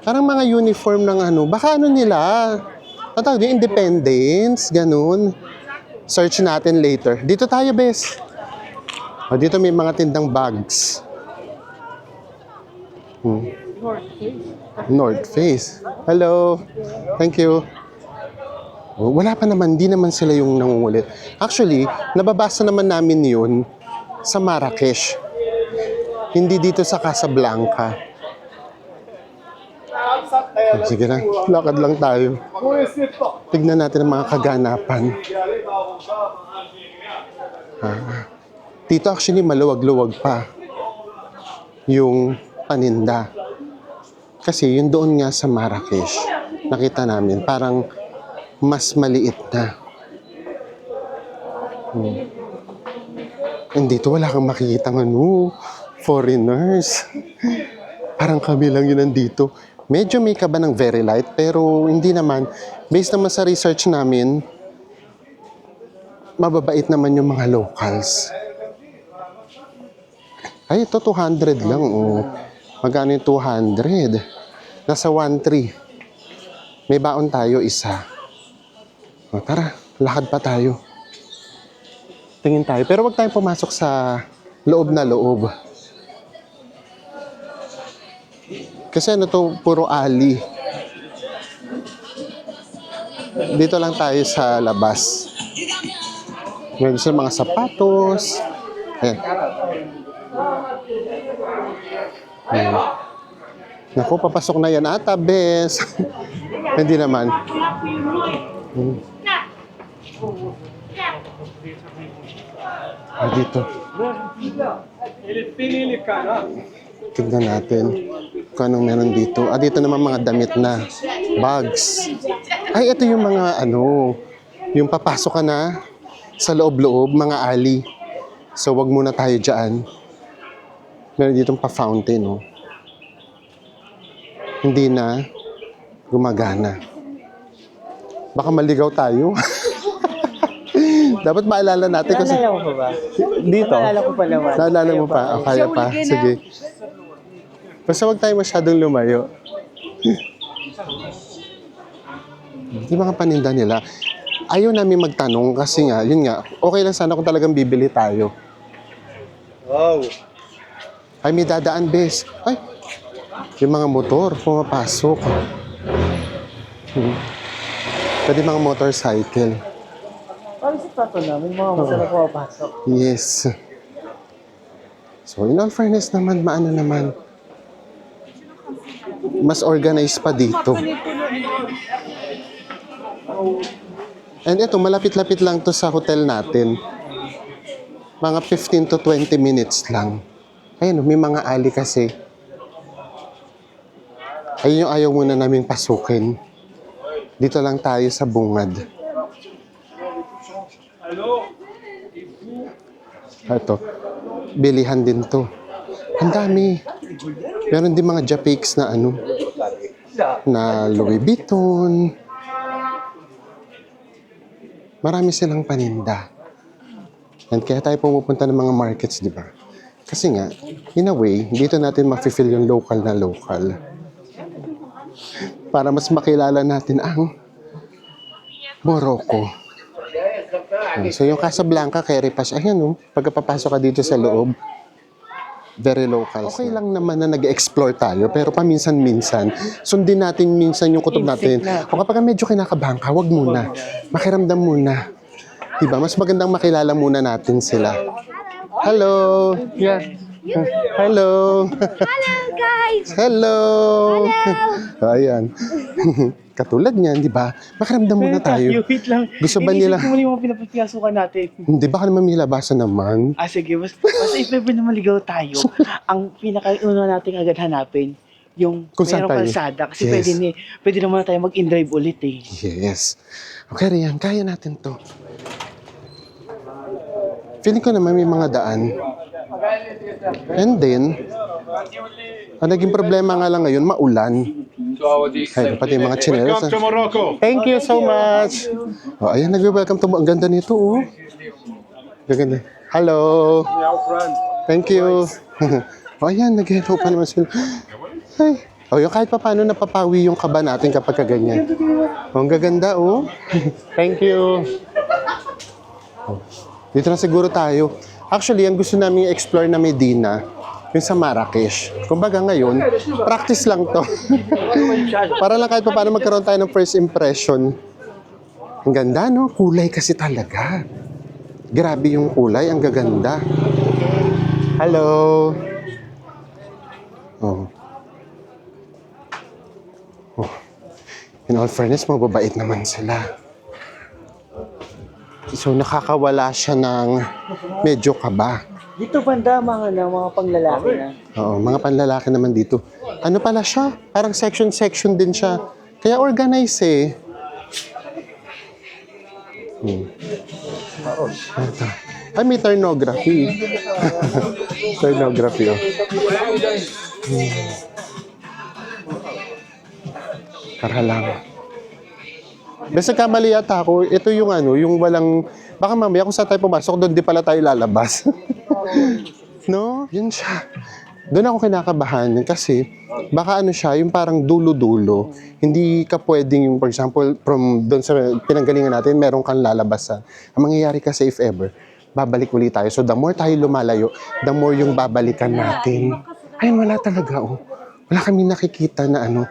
Parang mga uniform ng baka nila. Yung Independence, ganun. Search natin later. Dito tayo, Bes. Dito may mga tindang bags. North Face. Hello. Thank you. Wala pa naman, di naman sila yung nangungulit. Actually, nababasa naman namin yun sa Marrakesh. Hindi dito sa Casablanca. Sige na, lakad lang tayo. Tignan natin ang mga kaganapan. Dito actually maluwag-luwag pa. yung paninda. Kasi yung doon nga sa Marrakesh, nakita namin parang mas maliit na. And dito wala kang makikita foreigners. Parang kami lang yun nandito. Medyo may kaba ng very light, pero hindi naman. Based naman sa research namin, mababait naman yung mga locals. Ay, ito 200 lang, oh. Magkano yung 200? Nasa 1.3. May baon tayo, isa. O, tara, lakad pa tayo. Tingin tayo. Pero wag tayong pumasok sa loob na loob. Kasi ano to, puro alley. Dito lang tayo sa labas. Meron sa mga sapatos. Ayan. Ayan. Naku, papasok na yan ata, bes. Hindi naman. Dito. Tignan natin kung anong meron dito. Dito naman mga damit na. Bags. Ay, ito yung mga yung papasok ka na sa loob-loob, mga alley. So, wag muna tayo dyan. Meron ditong pa-fountain, oh. Hindi na gumagana. Baka maligaw tayo. Dapat maalala natin kasi... Naalala mo pa ba? Dito? Naalala ko pa naman. Naalala mo pa? O, kaya pa. Sige. Basta wag tayo masyadong lumayo. Di mga paninda nila. Ayaw namin magtanong kasi nga, yun nga, okay lang sana kung talagang bibili tayo. Wow. Ay, may dadaan, bes. Ay, yung mga motor, pumapasok. Pwede mga motorcycle. Parang sa plato namin, mga masarap pumapasok. Yes. So, in all fairness naman, maano naman. Mas organized pa dito. And ito, malapit-lapit lang to sa hotel natin. Mga 15 to 20 minutes lang. Ayun, may mga alley kasi. Ayun yung ayaw muna naming pasukin. Dito lang tayo sa bungad. Ito, bilihan din to. Ang dami. Meron din mga Japix na na Louis Vuitton. Marami silang paninda. And kaya tayo pumupunta ng mga markets, di ba? Kasi nga, in a way, dito natin ma-feel yung local na local. Para mas makilala natin ang Morocco. So yung Casablanca, Keripash, ayan pagkapapasok ka dito sa loob, very local. Okay lang naman na nag-explore tayo, pero paminsan-minsan, sundin natin minsan yung kutob natin. O kapag medyo kinakabahan ka, wag muna. Makiramdam muna. Diba? Mas magandang makilala muna natin sila. Hello! Yeah. Hello! Hello, guys! Hello! Ayan. Katulad niyan, di ba? Makiramdam muna tayo. Wait lang. Gusto ba nila? Inisip ko muna yung mga pinapapiyasukan natin. Hindi, baka naman may labasan naman. Sige. Basta if ever na maligaw tayo, ang pinaka-una nating agad hanapin, yung Kung saan mayroong tayo? kalsada. Kasi Yes. pwede naman tayo mag-in-drive ulit eh. Yes. Okay, Rian, kaya natin to. Feeling ko naman may mga daan. And then, ang naging problema nga lang ngayon, maulan. Ay, pati yung mga chinelas. Welcome to Morocco. Thank you so much. Oh, ayan, nag-welcome to. Ang ganda nito, oh. Ganda. Hello. Thank you. Oh, ayan, nag-hello pa naman sila. Ay. Oh, yung kahit pa paano napapawi yung kaba natin kapag kaganyan. Oh, ang gaganda, oh. Thank you. Oh, dito na siguro tayo. Actually, ang gusto namin i-explore na Medina, yung sa Marrakesh. Kumbaga ngayon, practice lang to. Para lang kahit pa paano magkaroon tayo ng first impression. Ang ganda, no? Kulay kasi talaga. Grabe yung kulay, ang gaganda. Hello! Oh. Oh. In all fairness, mababait naman sila. So, nakakawala siya ng medyo kaba. Dito banda mga panglalaki na. Oo, mga panlalaki naman dito. Ano pala siya? Parang section-section din siya. Kaya organize eh. Ito. Ay, may turnography. Turnography, oh. Tara lang. Basta kamali yata ako, ito yung ano, yung walang, baka mamaya kung saan tayo pumasok, doon di pala tayo lalabas. No? Yun siya. Doon ako kinakabahan kasi baka ano siya, yung parang dulo-dulo. Hindi ka pwedeng yung, for example, from doon sa pinanggalingan natin, meron kang lalabasan. Ang mangyayari kasi if ever, babalik ulit tayo. So the more tayo lumalayo, the more yung babalikan natin. Ayun, wala talaga, oh. Wala kami nakikita na ano,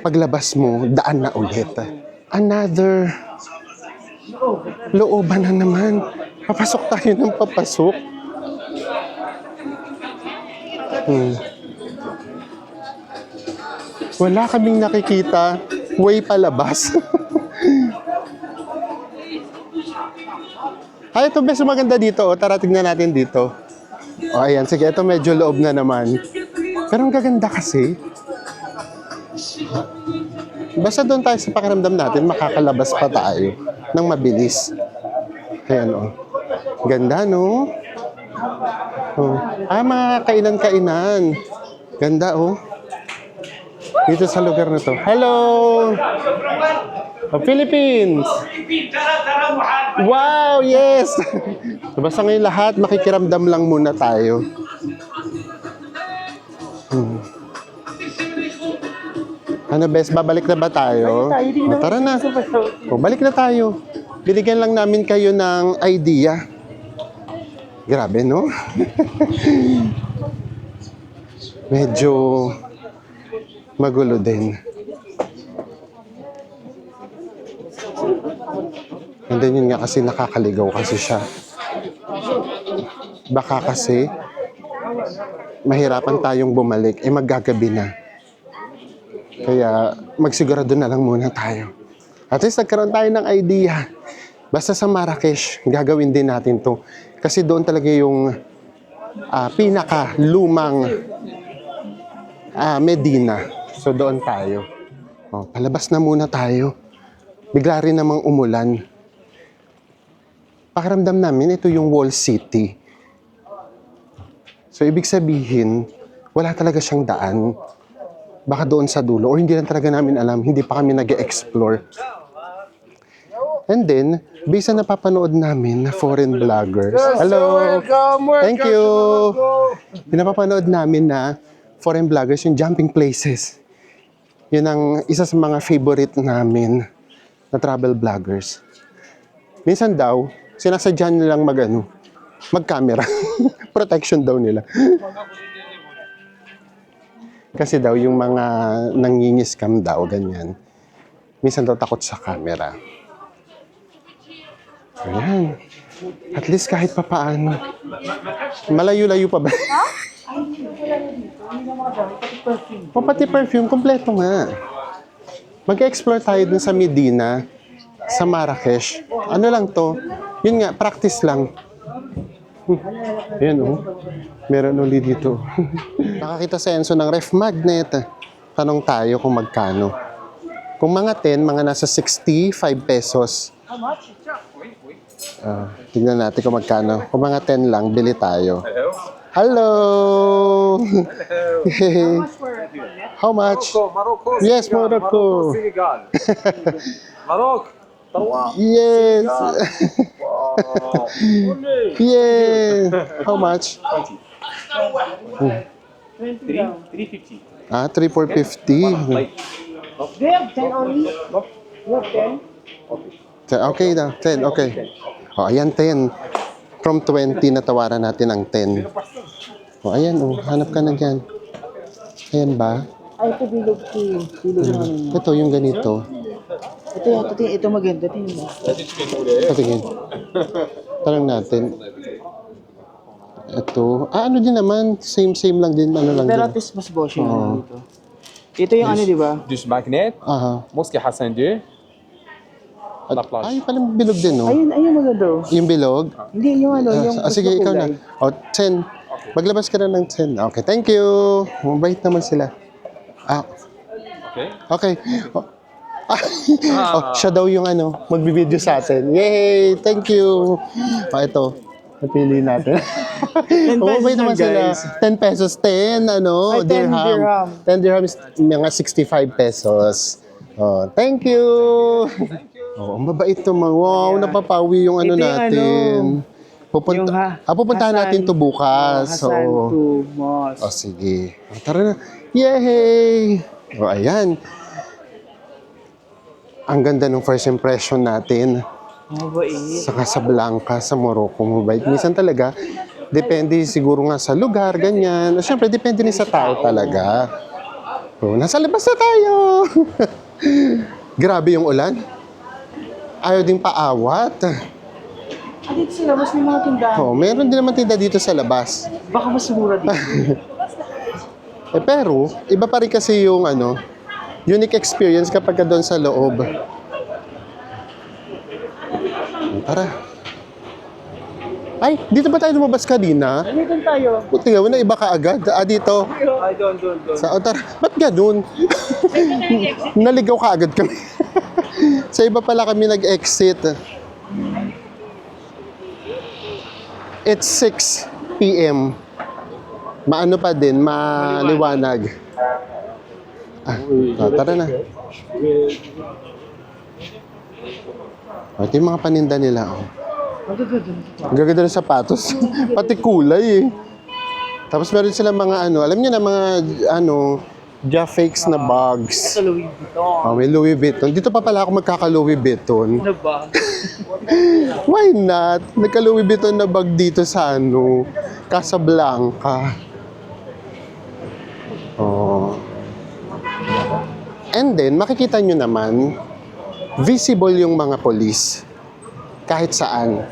paglabas mo, daan na ulit. Another looban na naman. Papasok tayo ng papasok. Wala kaming nakikita. Way palabas. Ay, ito best maganda dito. Oh. Tara, tignan natin dito. O, ayan. Sige, ito medyo loob na naman. Pero ang gaganda kasi. Basta doon tayo sa pakiramdam natin, makakalabas pa tayo ng mabilis. Ayan, oh. Ganda, no? Oh. Mga kainan-kainan. Ganda, oh. Dito sa lugar na to. Hello! Oh, Philippines! Wow, yes! Basta ngayon lahat, makikiramdam lang muna tayo. Ano, best? Babalik na ba tayo? Oh, tara na. Oh, balik na tayo. Binigyan lang namin kayo ng idea. Grabe, no? Medyo magulo din. And then yun nga kasi nakakaligaw kasi siya. Baka kasi mahirapan tayong bumalik, maggagabi na. Kaya magsigurado na lang muna tayo. At least nagkaroon tayo ng idea. Basta sa Marrakesh, gagawin din natin to. Kasi doon talaga yung pinaka-lumang Medina. So doon tayo. Oh, palabas na muna tayo. Bigla rin namang umulan. Pakiramdam namin, ito yung Wall City. So ibig sabihin, wala talaga siyang daan. Baka doon sa dulo, or hindi lang talaga namin alam, hindi pa kami nag-explore. And then, based sa napapanood namin na foreign vloggers. Hello! Thank you! Pinapapanood namin na foreign vloggers, yung jumping places. Yun ang isa sa mga favorite namin na travel vloggers. Minsan daw, sinasadya nilang mag-camera. Protection daw nila. Kasi daw yung mga nangingiscam daw, ganyan. Minsan daw takot sa camera. Ayan. At least kahit pa paano. Malayo-layo pa ba? O pati perfume, kompleto nga. Mag-explore tayo dun sa Medina, sa Marrakesh. Ano lang to? Yun nga, practice lang. Ayan, oh. Meron ulit dito. Nakakita sa Enzo ng ref magnet. Tanong tayo kung magkano. Kung mga 10, mga nasa 65 pesos. How much? Tignan natin kung magkano. Kung mga 10 lang, bili tayo. Hello! Hello! How much? Morocco, Yes, Morocco. Senegal. Morocco. Yes! Yes! How much? 350. 3,450. Okay na, 10, okay. O, ayan, 10. From 20, natawaran natin ang 10. O, ayan, hanap ka na dyan. Ayan ba? Ay, ito bilog ko. Bilog na namin. Ito, yung ganito. Ito maganda. Tingnan mo. Patingin. Tanong natin. Ito. Ano din naman? Same lang din. Ano lang Pero din. at least mas boss yung dito. Ito yung ano, di ba? Dus magnet. Aha. Mosque Hassan II. La plage. Ay, palang bilog din, no? Ayun maganda. Yung bilog? Hindi, yung ano, yung... Sige, ikaw na. O, 10. Maglabas ka na ng 10. Okay, thank you. Mabait naman sila. Ah, Okay. okay. Oh. Oh, siya daw yung magbibideo sa atin. Yay! Thank you! Ito. Napili natin. 10 pesos Mabait naman lang, sila. guys. 10 pesos, 10, Ay, 10 dirham. 10 dirham is mga 65 pesos. Oh, thank you! Oh, ang babait to mga. Wow, napapawi yung Ito yung natin. Pupuntahan Hassan. natin to bukas. Hassan Oo. to Mos. Oh, sige. Oh, tara na. Yay! O, ayan. Ang ganda ng first impression natin Mabait. sa Casablanca, sa Morocco. Mabait. Minsan talaga, depende siguro nga sa lugar, ganyan. Siyempre, depende rin sa tao talaga. Oh, nasa labas na tayo! Grabe yung ulan. Ayaw din paawat. Dito sa labas may mga tindahan. Oh, meron din naman tinda dito sa labas. Baka mas mura dito. Pero, iba pa rin kasi yung unique experience kapag ka doon sa loob. Tara. Ay, dito ba tayo lumabas kanina? Dito tayo. Buti nga, na iba ka agad. Dito. Ay, doon. Tara. Ba't ganun? Naligaw ka agad kami. Sa iba pala kami nag-exit. It's 6 p.m. Maano pa din, maliwanag. Tara na. Ito yung mga paninda nila. Ang gaganda ng sapatos. Pati kulay eh. Tapos meron sila mga alam niyo na mga Jafakes na bags. Sa Louis Vuitton. Oh, may Louis Vuitton. Dito pa pala ako magkaka-Louis Vuitton. Ano ba? Why not? Nagka-Louis Vuitton na bag dito sa Casablanca. Oh. And then, makikita nyo naman, visible yung mga polis. Kahit saan.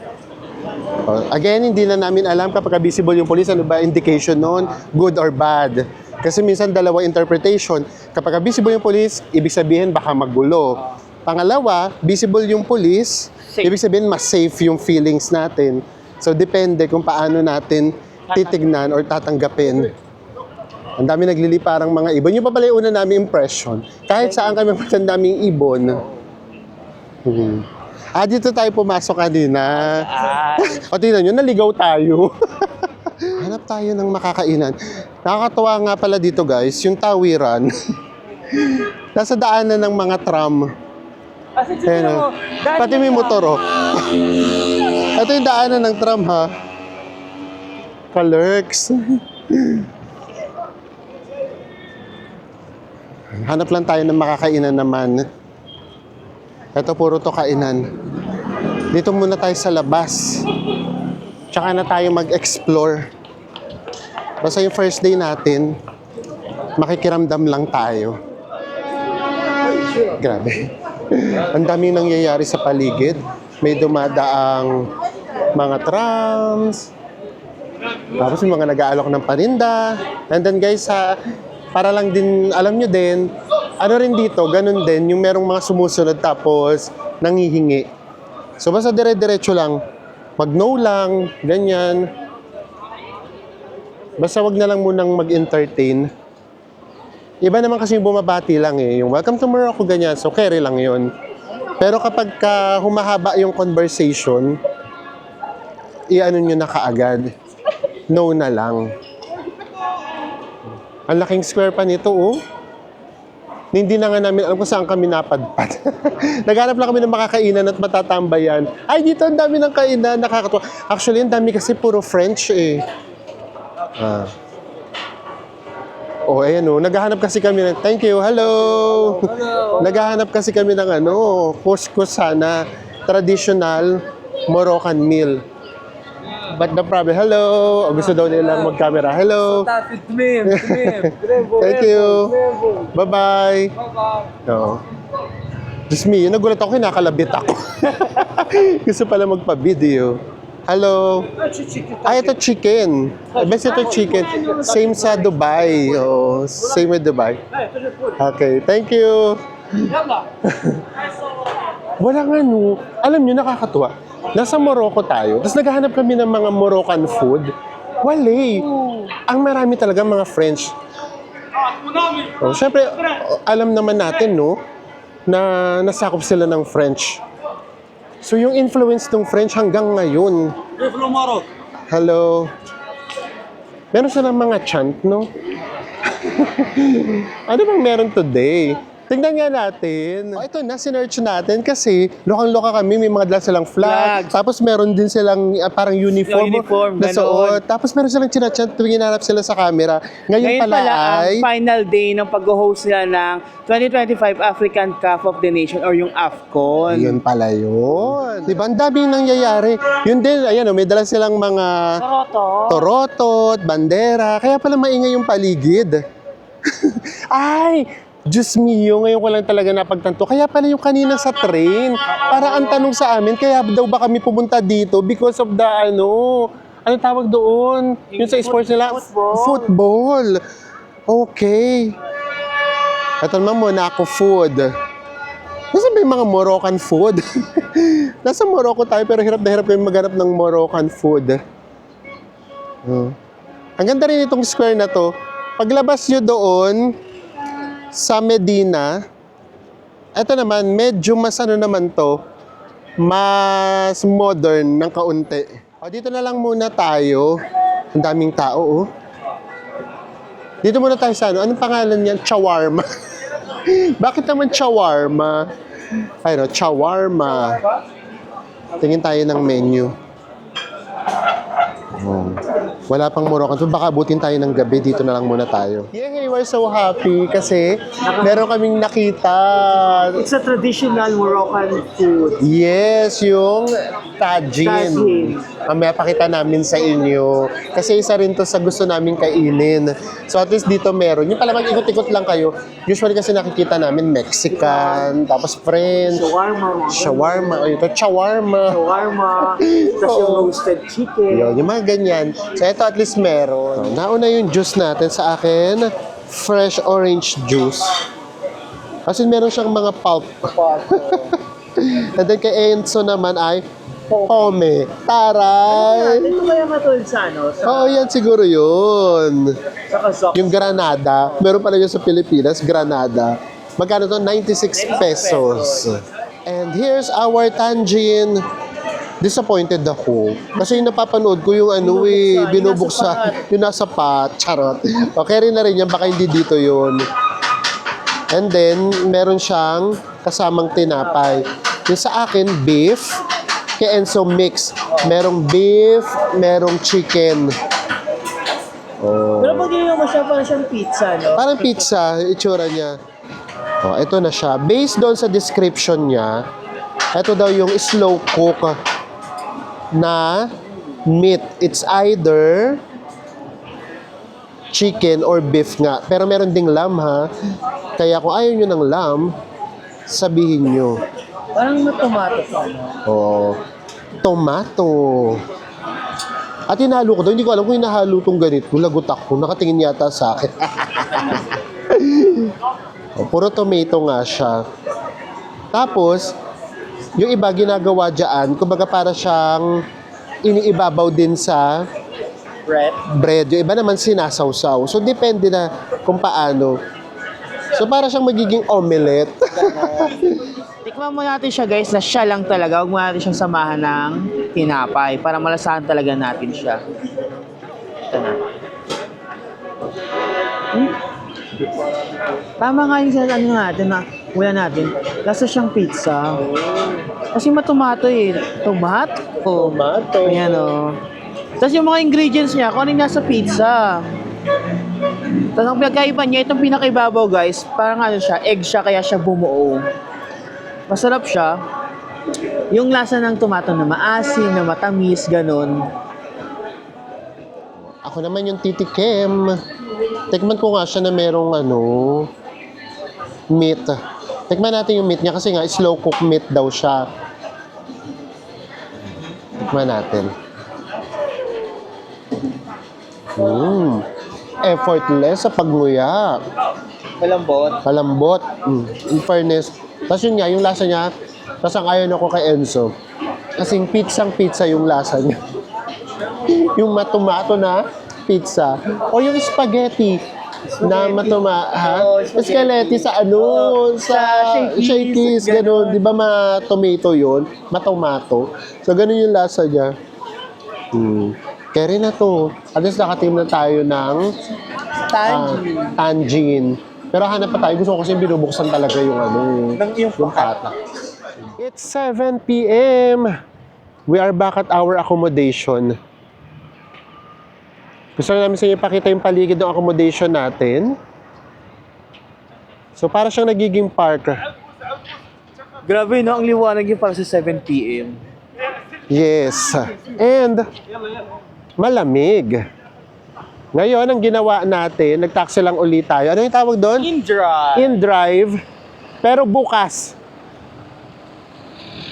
Oh, again, hindi na namin alam kapag visible yung polis, ano ba indication noon, good or bad. Kasi minsan dalawa interpretation. Kapag visible yung polis, ibig sabihin baka magulo. Pangalawa, visible yung polis, ibig sabihin mas safe yung feelings natin. So, depende kung paano natin titignan or tatanggapin. Ang dami nagliliparang mga ibon. Yung pa pala yung una namin impression. Kahit saan kami ang daming ibon. Dito tayo pumasok kanina. O, tingnan nyo, naligaw tayo. Hanap tayo ng makakainan. Nakakatuwa nga pala dito guys, yung tawiran. Nasa daanan ng mga tram. Ayan, pati may motor Ito yung daanan ng tram ha. Kalerks. Hanap lang tayo ng makakainan naman. Ito puro to kainan. Dito muna tayo sa labas. Tsaka na tayo mag-explore. Basta yung first day natin, makikiramdam lang tayo. Grabe. Ang daming nangyayari sa paligid. May dumadaang mga trams. Tapos may mga nag-aalok ng paninda. And then guys, para lang din, alam nyo din, ano rin dito, ganun din, yung merong mga sumusunod tapos nanghihingi. So basta dire-diretso lang. Mag-no lang, ganyan. Basta wag na lang munang mag-entertain. Iba naman kasi yung bumabati lang eh. Yung welcome to Morocco, ganyan. So, carry lang yun. Pero kapag humahaba yung conversation, i-ano nyo na kaagad. No na lang. Ang laking square pa nito, oh. Hindi na nga namin alam kung saan kami napadpad. Naghanap lang kami ng makakainan at matatambayan. Ay, dito ang dami ng kainan. Nakakatuwa. Actually, ang dami kasi puro French eh. Oh, ayan oh. Naghahanap kasi kami ng... Thank you. Hello. Naghahanap kasi kami ng couscous sana. Traditional Moroccan meal. But the problem, hello. O, gusto daw nilang mag-camera. Hello. Thank you. Bye-bye. No. Just me, nagulat ako, kinakalabit ako. Gusto pala magpa-video. Hello. Ay, ito chicken. Best ito chicken. Same sa Dubai. Oh, same with Dubai. Okay, thank you. Walang alam nyo, nakakatuwa. Nasa Morocco tayo, tapos naghahanap kami ng mga Moroccan food. Wale. Ang marami talaga mga French. Oh, syempre, alam naman natin, no, na nasakop sila ng French. So, yung influence ng French hanggang ngayon. Hello. Meron silang mga chant, no? Ano bang meron today? Tingnan nga natin. Oh, ito na, sinearch natin kasi lokang-loka kami, may mga dala silang flag. Flags. Tapos meron din silang parang uniform, na ganoon. suot. Tapos meron silang chinachant tuwing hinarap sila sa camera. Ngayon pala ang ay... final day ng pag-host nila ng 2025 African Cup of the Nation or yung AFCON. Yun pala yun. Diba? Ang daming nangyayari. Yun din, ayan o, may dala silang mga torotot, bandera. Kaya pala maingay yung paligid. Ay! Diyos mio, ngayon ko lang talaga napagtanto. Kaya pala yung kanina sa train. Para ang tanong sa amin, kaya daw ba kami pumunta dito because of the ano tawag doon? Yung sa sports nila? Football. Okay. Ito naman Monaco food. Nasaan ba yung mga Moroccan food? Nasa Morocco tayo pero hirap na hirap kayong maghanap ng Moroccan food. Ang ganda rin itong square na to. Paglabas nyo doon sa Medina, ito naman, medyo mas ano naman to, mas modern ng kaunti. O, dito na lang muna tayo. Ang daming tao, oh. Dito muna tayo sa ano. Anong pangalan niyan? Shawarma. Bakit naman shawarma? Ayun, shawarma. Tingin tayo ng menu. Oh. Wala pang Moroccan food. Baka abutin tayo ng gabi. Dito na lang muna tayo. Yay! We're so happy kasi meron kaming nakita. It's a traditional Moroccan food. Yes, yung tajin. Mamaya pakita namin sa inyo. Kasi isa rin to sa gusto namin kainin. So at least dito meron. Yung pala mag-ikot-ikot lang kayo. Usually kasi nakikita namin Mexican, tapos French, shawarma. O ito, shawarma. Tapos yung roasted chicken. Yun, yung mga ganyan. So ito at least meron. So, nauna yung juice natin sa akin. Fresh orange juice. Kasi meron siyang mga pulp. And then kay Enzo naman ay pome. Taray! Ito kaya matulad sa ano? Oo, yan siguro yun. Sa Kazakh. Yung Granada. Meron pala yun sa Pilipinas, Granada. Magkano to? 96 pesos. And here's our tangine. Disappointed ako. Kasi yung napapanood ko yung ano binubuksan. Yung nasa pot. Charot. Okay rin na rin yan. Baka hindi dito yun. And then, meron siyang kasamang tinapay. Yung sa akin, beef. Kaya Enzo mix. Merong beef, merong chicken. Oh. Pero pag mo siya, parang siyang pizza, no? Parang pizza, itsura niya. Oh, ito na siya. Based doon sa description niya, ito daw yung slow cook na meat. It's either chicken or beef nga. Pero meron ding lamb, ha? Kaya kung ayaw nyo ng lamb, sabihin nyo. Parang tomato pa, no? Oh, tomato. At hinalo ko daw, hindi ko alam kung hinahalo itong ganito. Lagot ako, nakatingin yata sa akin. Oh, puro tomato nga siya. Tapos, yung iba ginagawa dyan, kumbaga para siyang iniibabaw din sa bread. Yung iba naman sinasawsaw. So, depende na kung paano. So, para siyang magiging omelette. Tikman mo natin siya, guys, na siya lang talaga. Huwag mo natin siyang samahan ng tinapay para malasahan talaga natin siya. Ito na. Tama nga yung sa ano natin na wala natin. Lasa siyang pizza. Kasi matomato eh. Tomato. Ayan o. Tapos yung mga ingredients niya, kung ano yung nasa pizza. Tapos ang pinagkaiba niya, itong pinakaibabaw guys, parang ano siya, egg siya kaya siya bumuo. Masarap siya. Yung lasa ng tomato na maasim, na matamis, ganun. Ako naman yung titikim. Tikman ko nga siya na merong meat. Tikman natin yung meat niya kasi nga slow cook meat daw siya. Tikman natin. Effortless sa pagnguya. Malambot. In fairness. Tapos yun nga, yung lasa niya, nasang ayon ako kay Enzo. Kasing pizza yung lasa niya. Yung matomato na pizza. O yung spaghetti na Oo, spaghetti sa ano, sa Shakey's, gano'n. Di ba ma-tomato yun? Matomato. So, gano'n yung lasa niya. Kaya rin na to. At least nakatim na tayo ng tangine. Pero hanap pa tayo. Gusto ko kasi binubuksan talaga yung ano, yung patak. It's 7 p.m. We are back at our accommodation. Gusto namin sa inyo ipakita yung paligid ng accommodation natin. So, para siyang nagiging park. Grabe, no? Ang liwanag yung para sa 7 p.m. Yes. And, malamig. Ngayon, ang ginawa natin, nag-taxi lang ulit tayo. Ano yung tawag doon? Indra! In-drive. Pero bukas,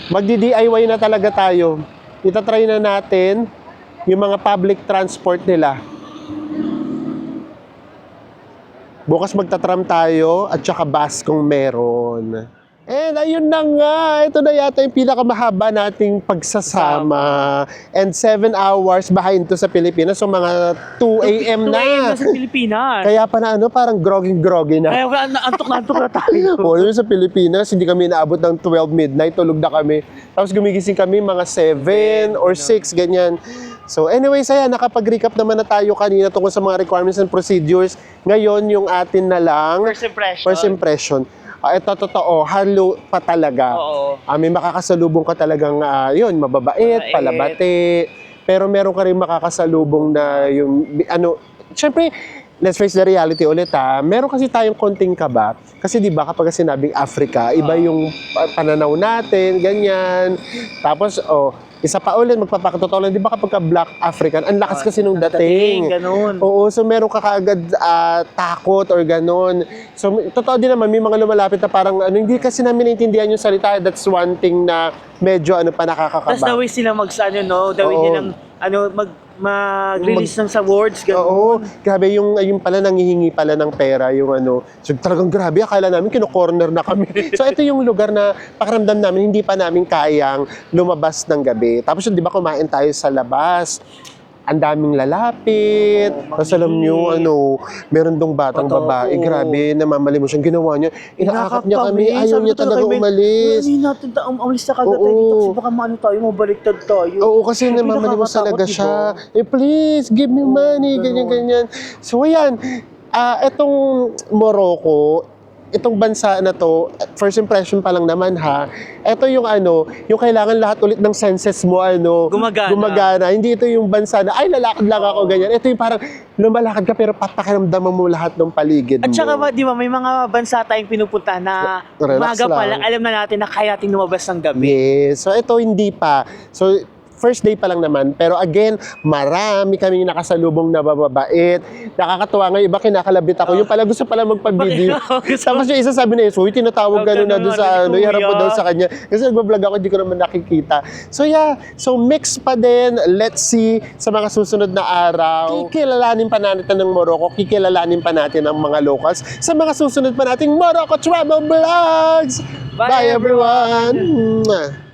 magdi-DIY na talaga tayo. Itatry na natin yung mga public transport nila. Bukas magtatram tayo at saka bus kung meron. And ayun na nga, ito na yata yung pinakamahaba nating pagsasama. And 7 hours behind to sa Pilipinas. So mga 2 a.m. 2 na. a.m. na sa Pilipinas. Kaya pa na ano, parang groggy-groggy na. Ay, wala, antok na tayo. O, yun sa Pilipinas, hindi kami naabot ng 12 midnight, tulog na kami. Tapos gumigising kami mga 7 or 6, ganyan. So anyways, ayan, nakapag-recap naman na tayo kanina tungkol sa mga requirements and procedures. Ngayon, yung atin na lang, First impression. Ito totoo, halo pa talaga. Oo. May makakasalubong ka talagang, yun, mababait, Mabait. palabati. Pero meron ka rin makakasalubong na yung, ano, syempre, let's face the reality ulit meron kasi tayong konting kaba. Kasi di ba kapag sinabing Africa, iba yung pananaw natin, ganyan. Tapos, isa pa ulit, magpapakatotoo lang, di ba kapag Black African, ang lakas kasi nung dating. Ganun. Oo, so meron ka kaagad takot or ganun. So, totoo din naman, may mga lumalapit na parang, hindi kasi namin naintindihan yung salita. That's one thing na medyo, pa nakakakaba. Tapos the way sila the way Oo. nilang, mag-release ng sa words, ganun. Oo, grabe yung pala nanghihingi pala ng pera, yung So talagang grabe, akala namin kino-corner na kami. So ito yung lugar na pakiramdam namin, hindi pa namin kayang lumabas ng gabi. Tapos di ba kumain tayo sa labas? Ang daming lalapit. Tapos alam nyo, meron dong batang Totoo. babae. Grabe, namamali mo siyang ginawa niya. Inaakap niya kami. Ayaw niya talaga umalis. Hindi natin umalis na kagad tayo Oo. dito kasi baka maano tayo, mabaliktad tayo. Oo, kasi Hindi namamalimos nakakatakot, talaga diba? siya. Please, give me money, ganyan-ganyan. So, ayan, itong Morocco, itong bansa na to, first impression pa lang naman ito yung yung kailangan lahat ulit ng senses mo, gumagana. Hindi ito yung bansa na, ay, lalakad lang ako, ganyan. Ito yung parang, lumalakad ka pero papakiramdaman mo lahat ng paligid mo. At saka di ba, may mga bansa tayong pinupunta na Relax umaga pa lang. lang, alam na natin na kaya natin lumabas ng gabi. Yes. So, ito hindi pa. So, first day pa lang naman. Pero again, marami kaming nakasalubong na bababait. Nakakatuwa nga, iba kinakalabit ako. Yung pala gusto pala magpa-video. Tapos yung isa sabi na, uy, tinatawag gano'n na doon sa iharap mo daw sa kanya. Kasi nagbablog ako, hindi ko naman nakikita. So yeah, so mix pa din. Let's see sa mga susunod na araw. Kikilalanin pa natin ng Morocco. Kikilalanin pa natin ang mga locals sa mga susunod pa nating Morocco Travel Vlogs. Bye, Bye everyone! Mwah.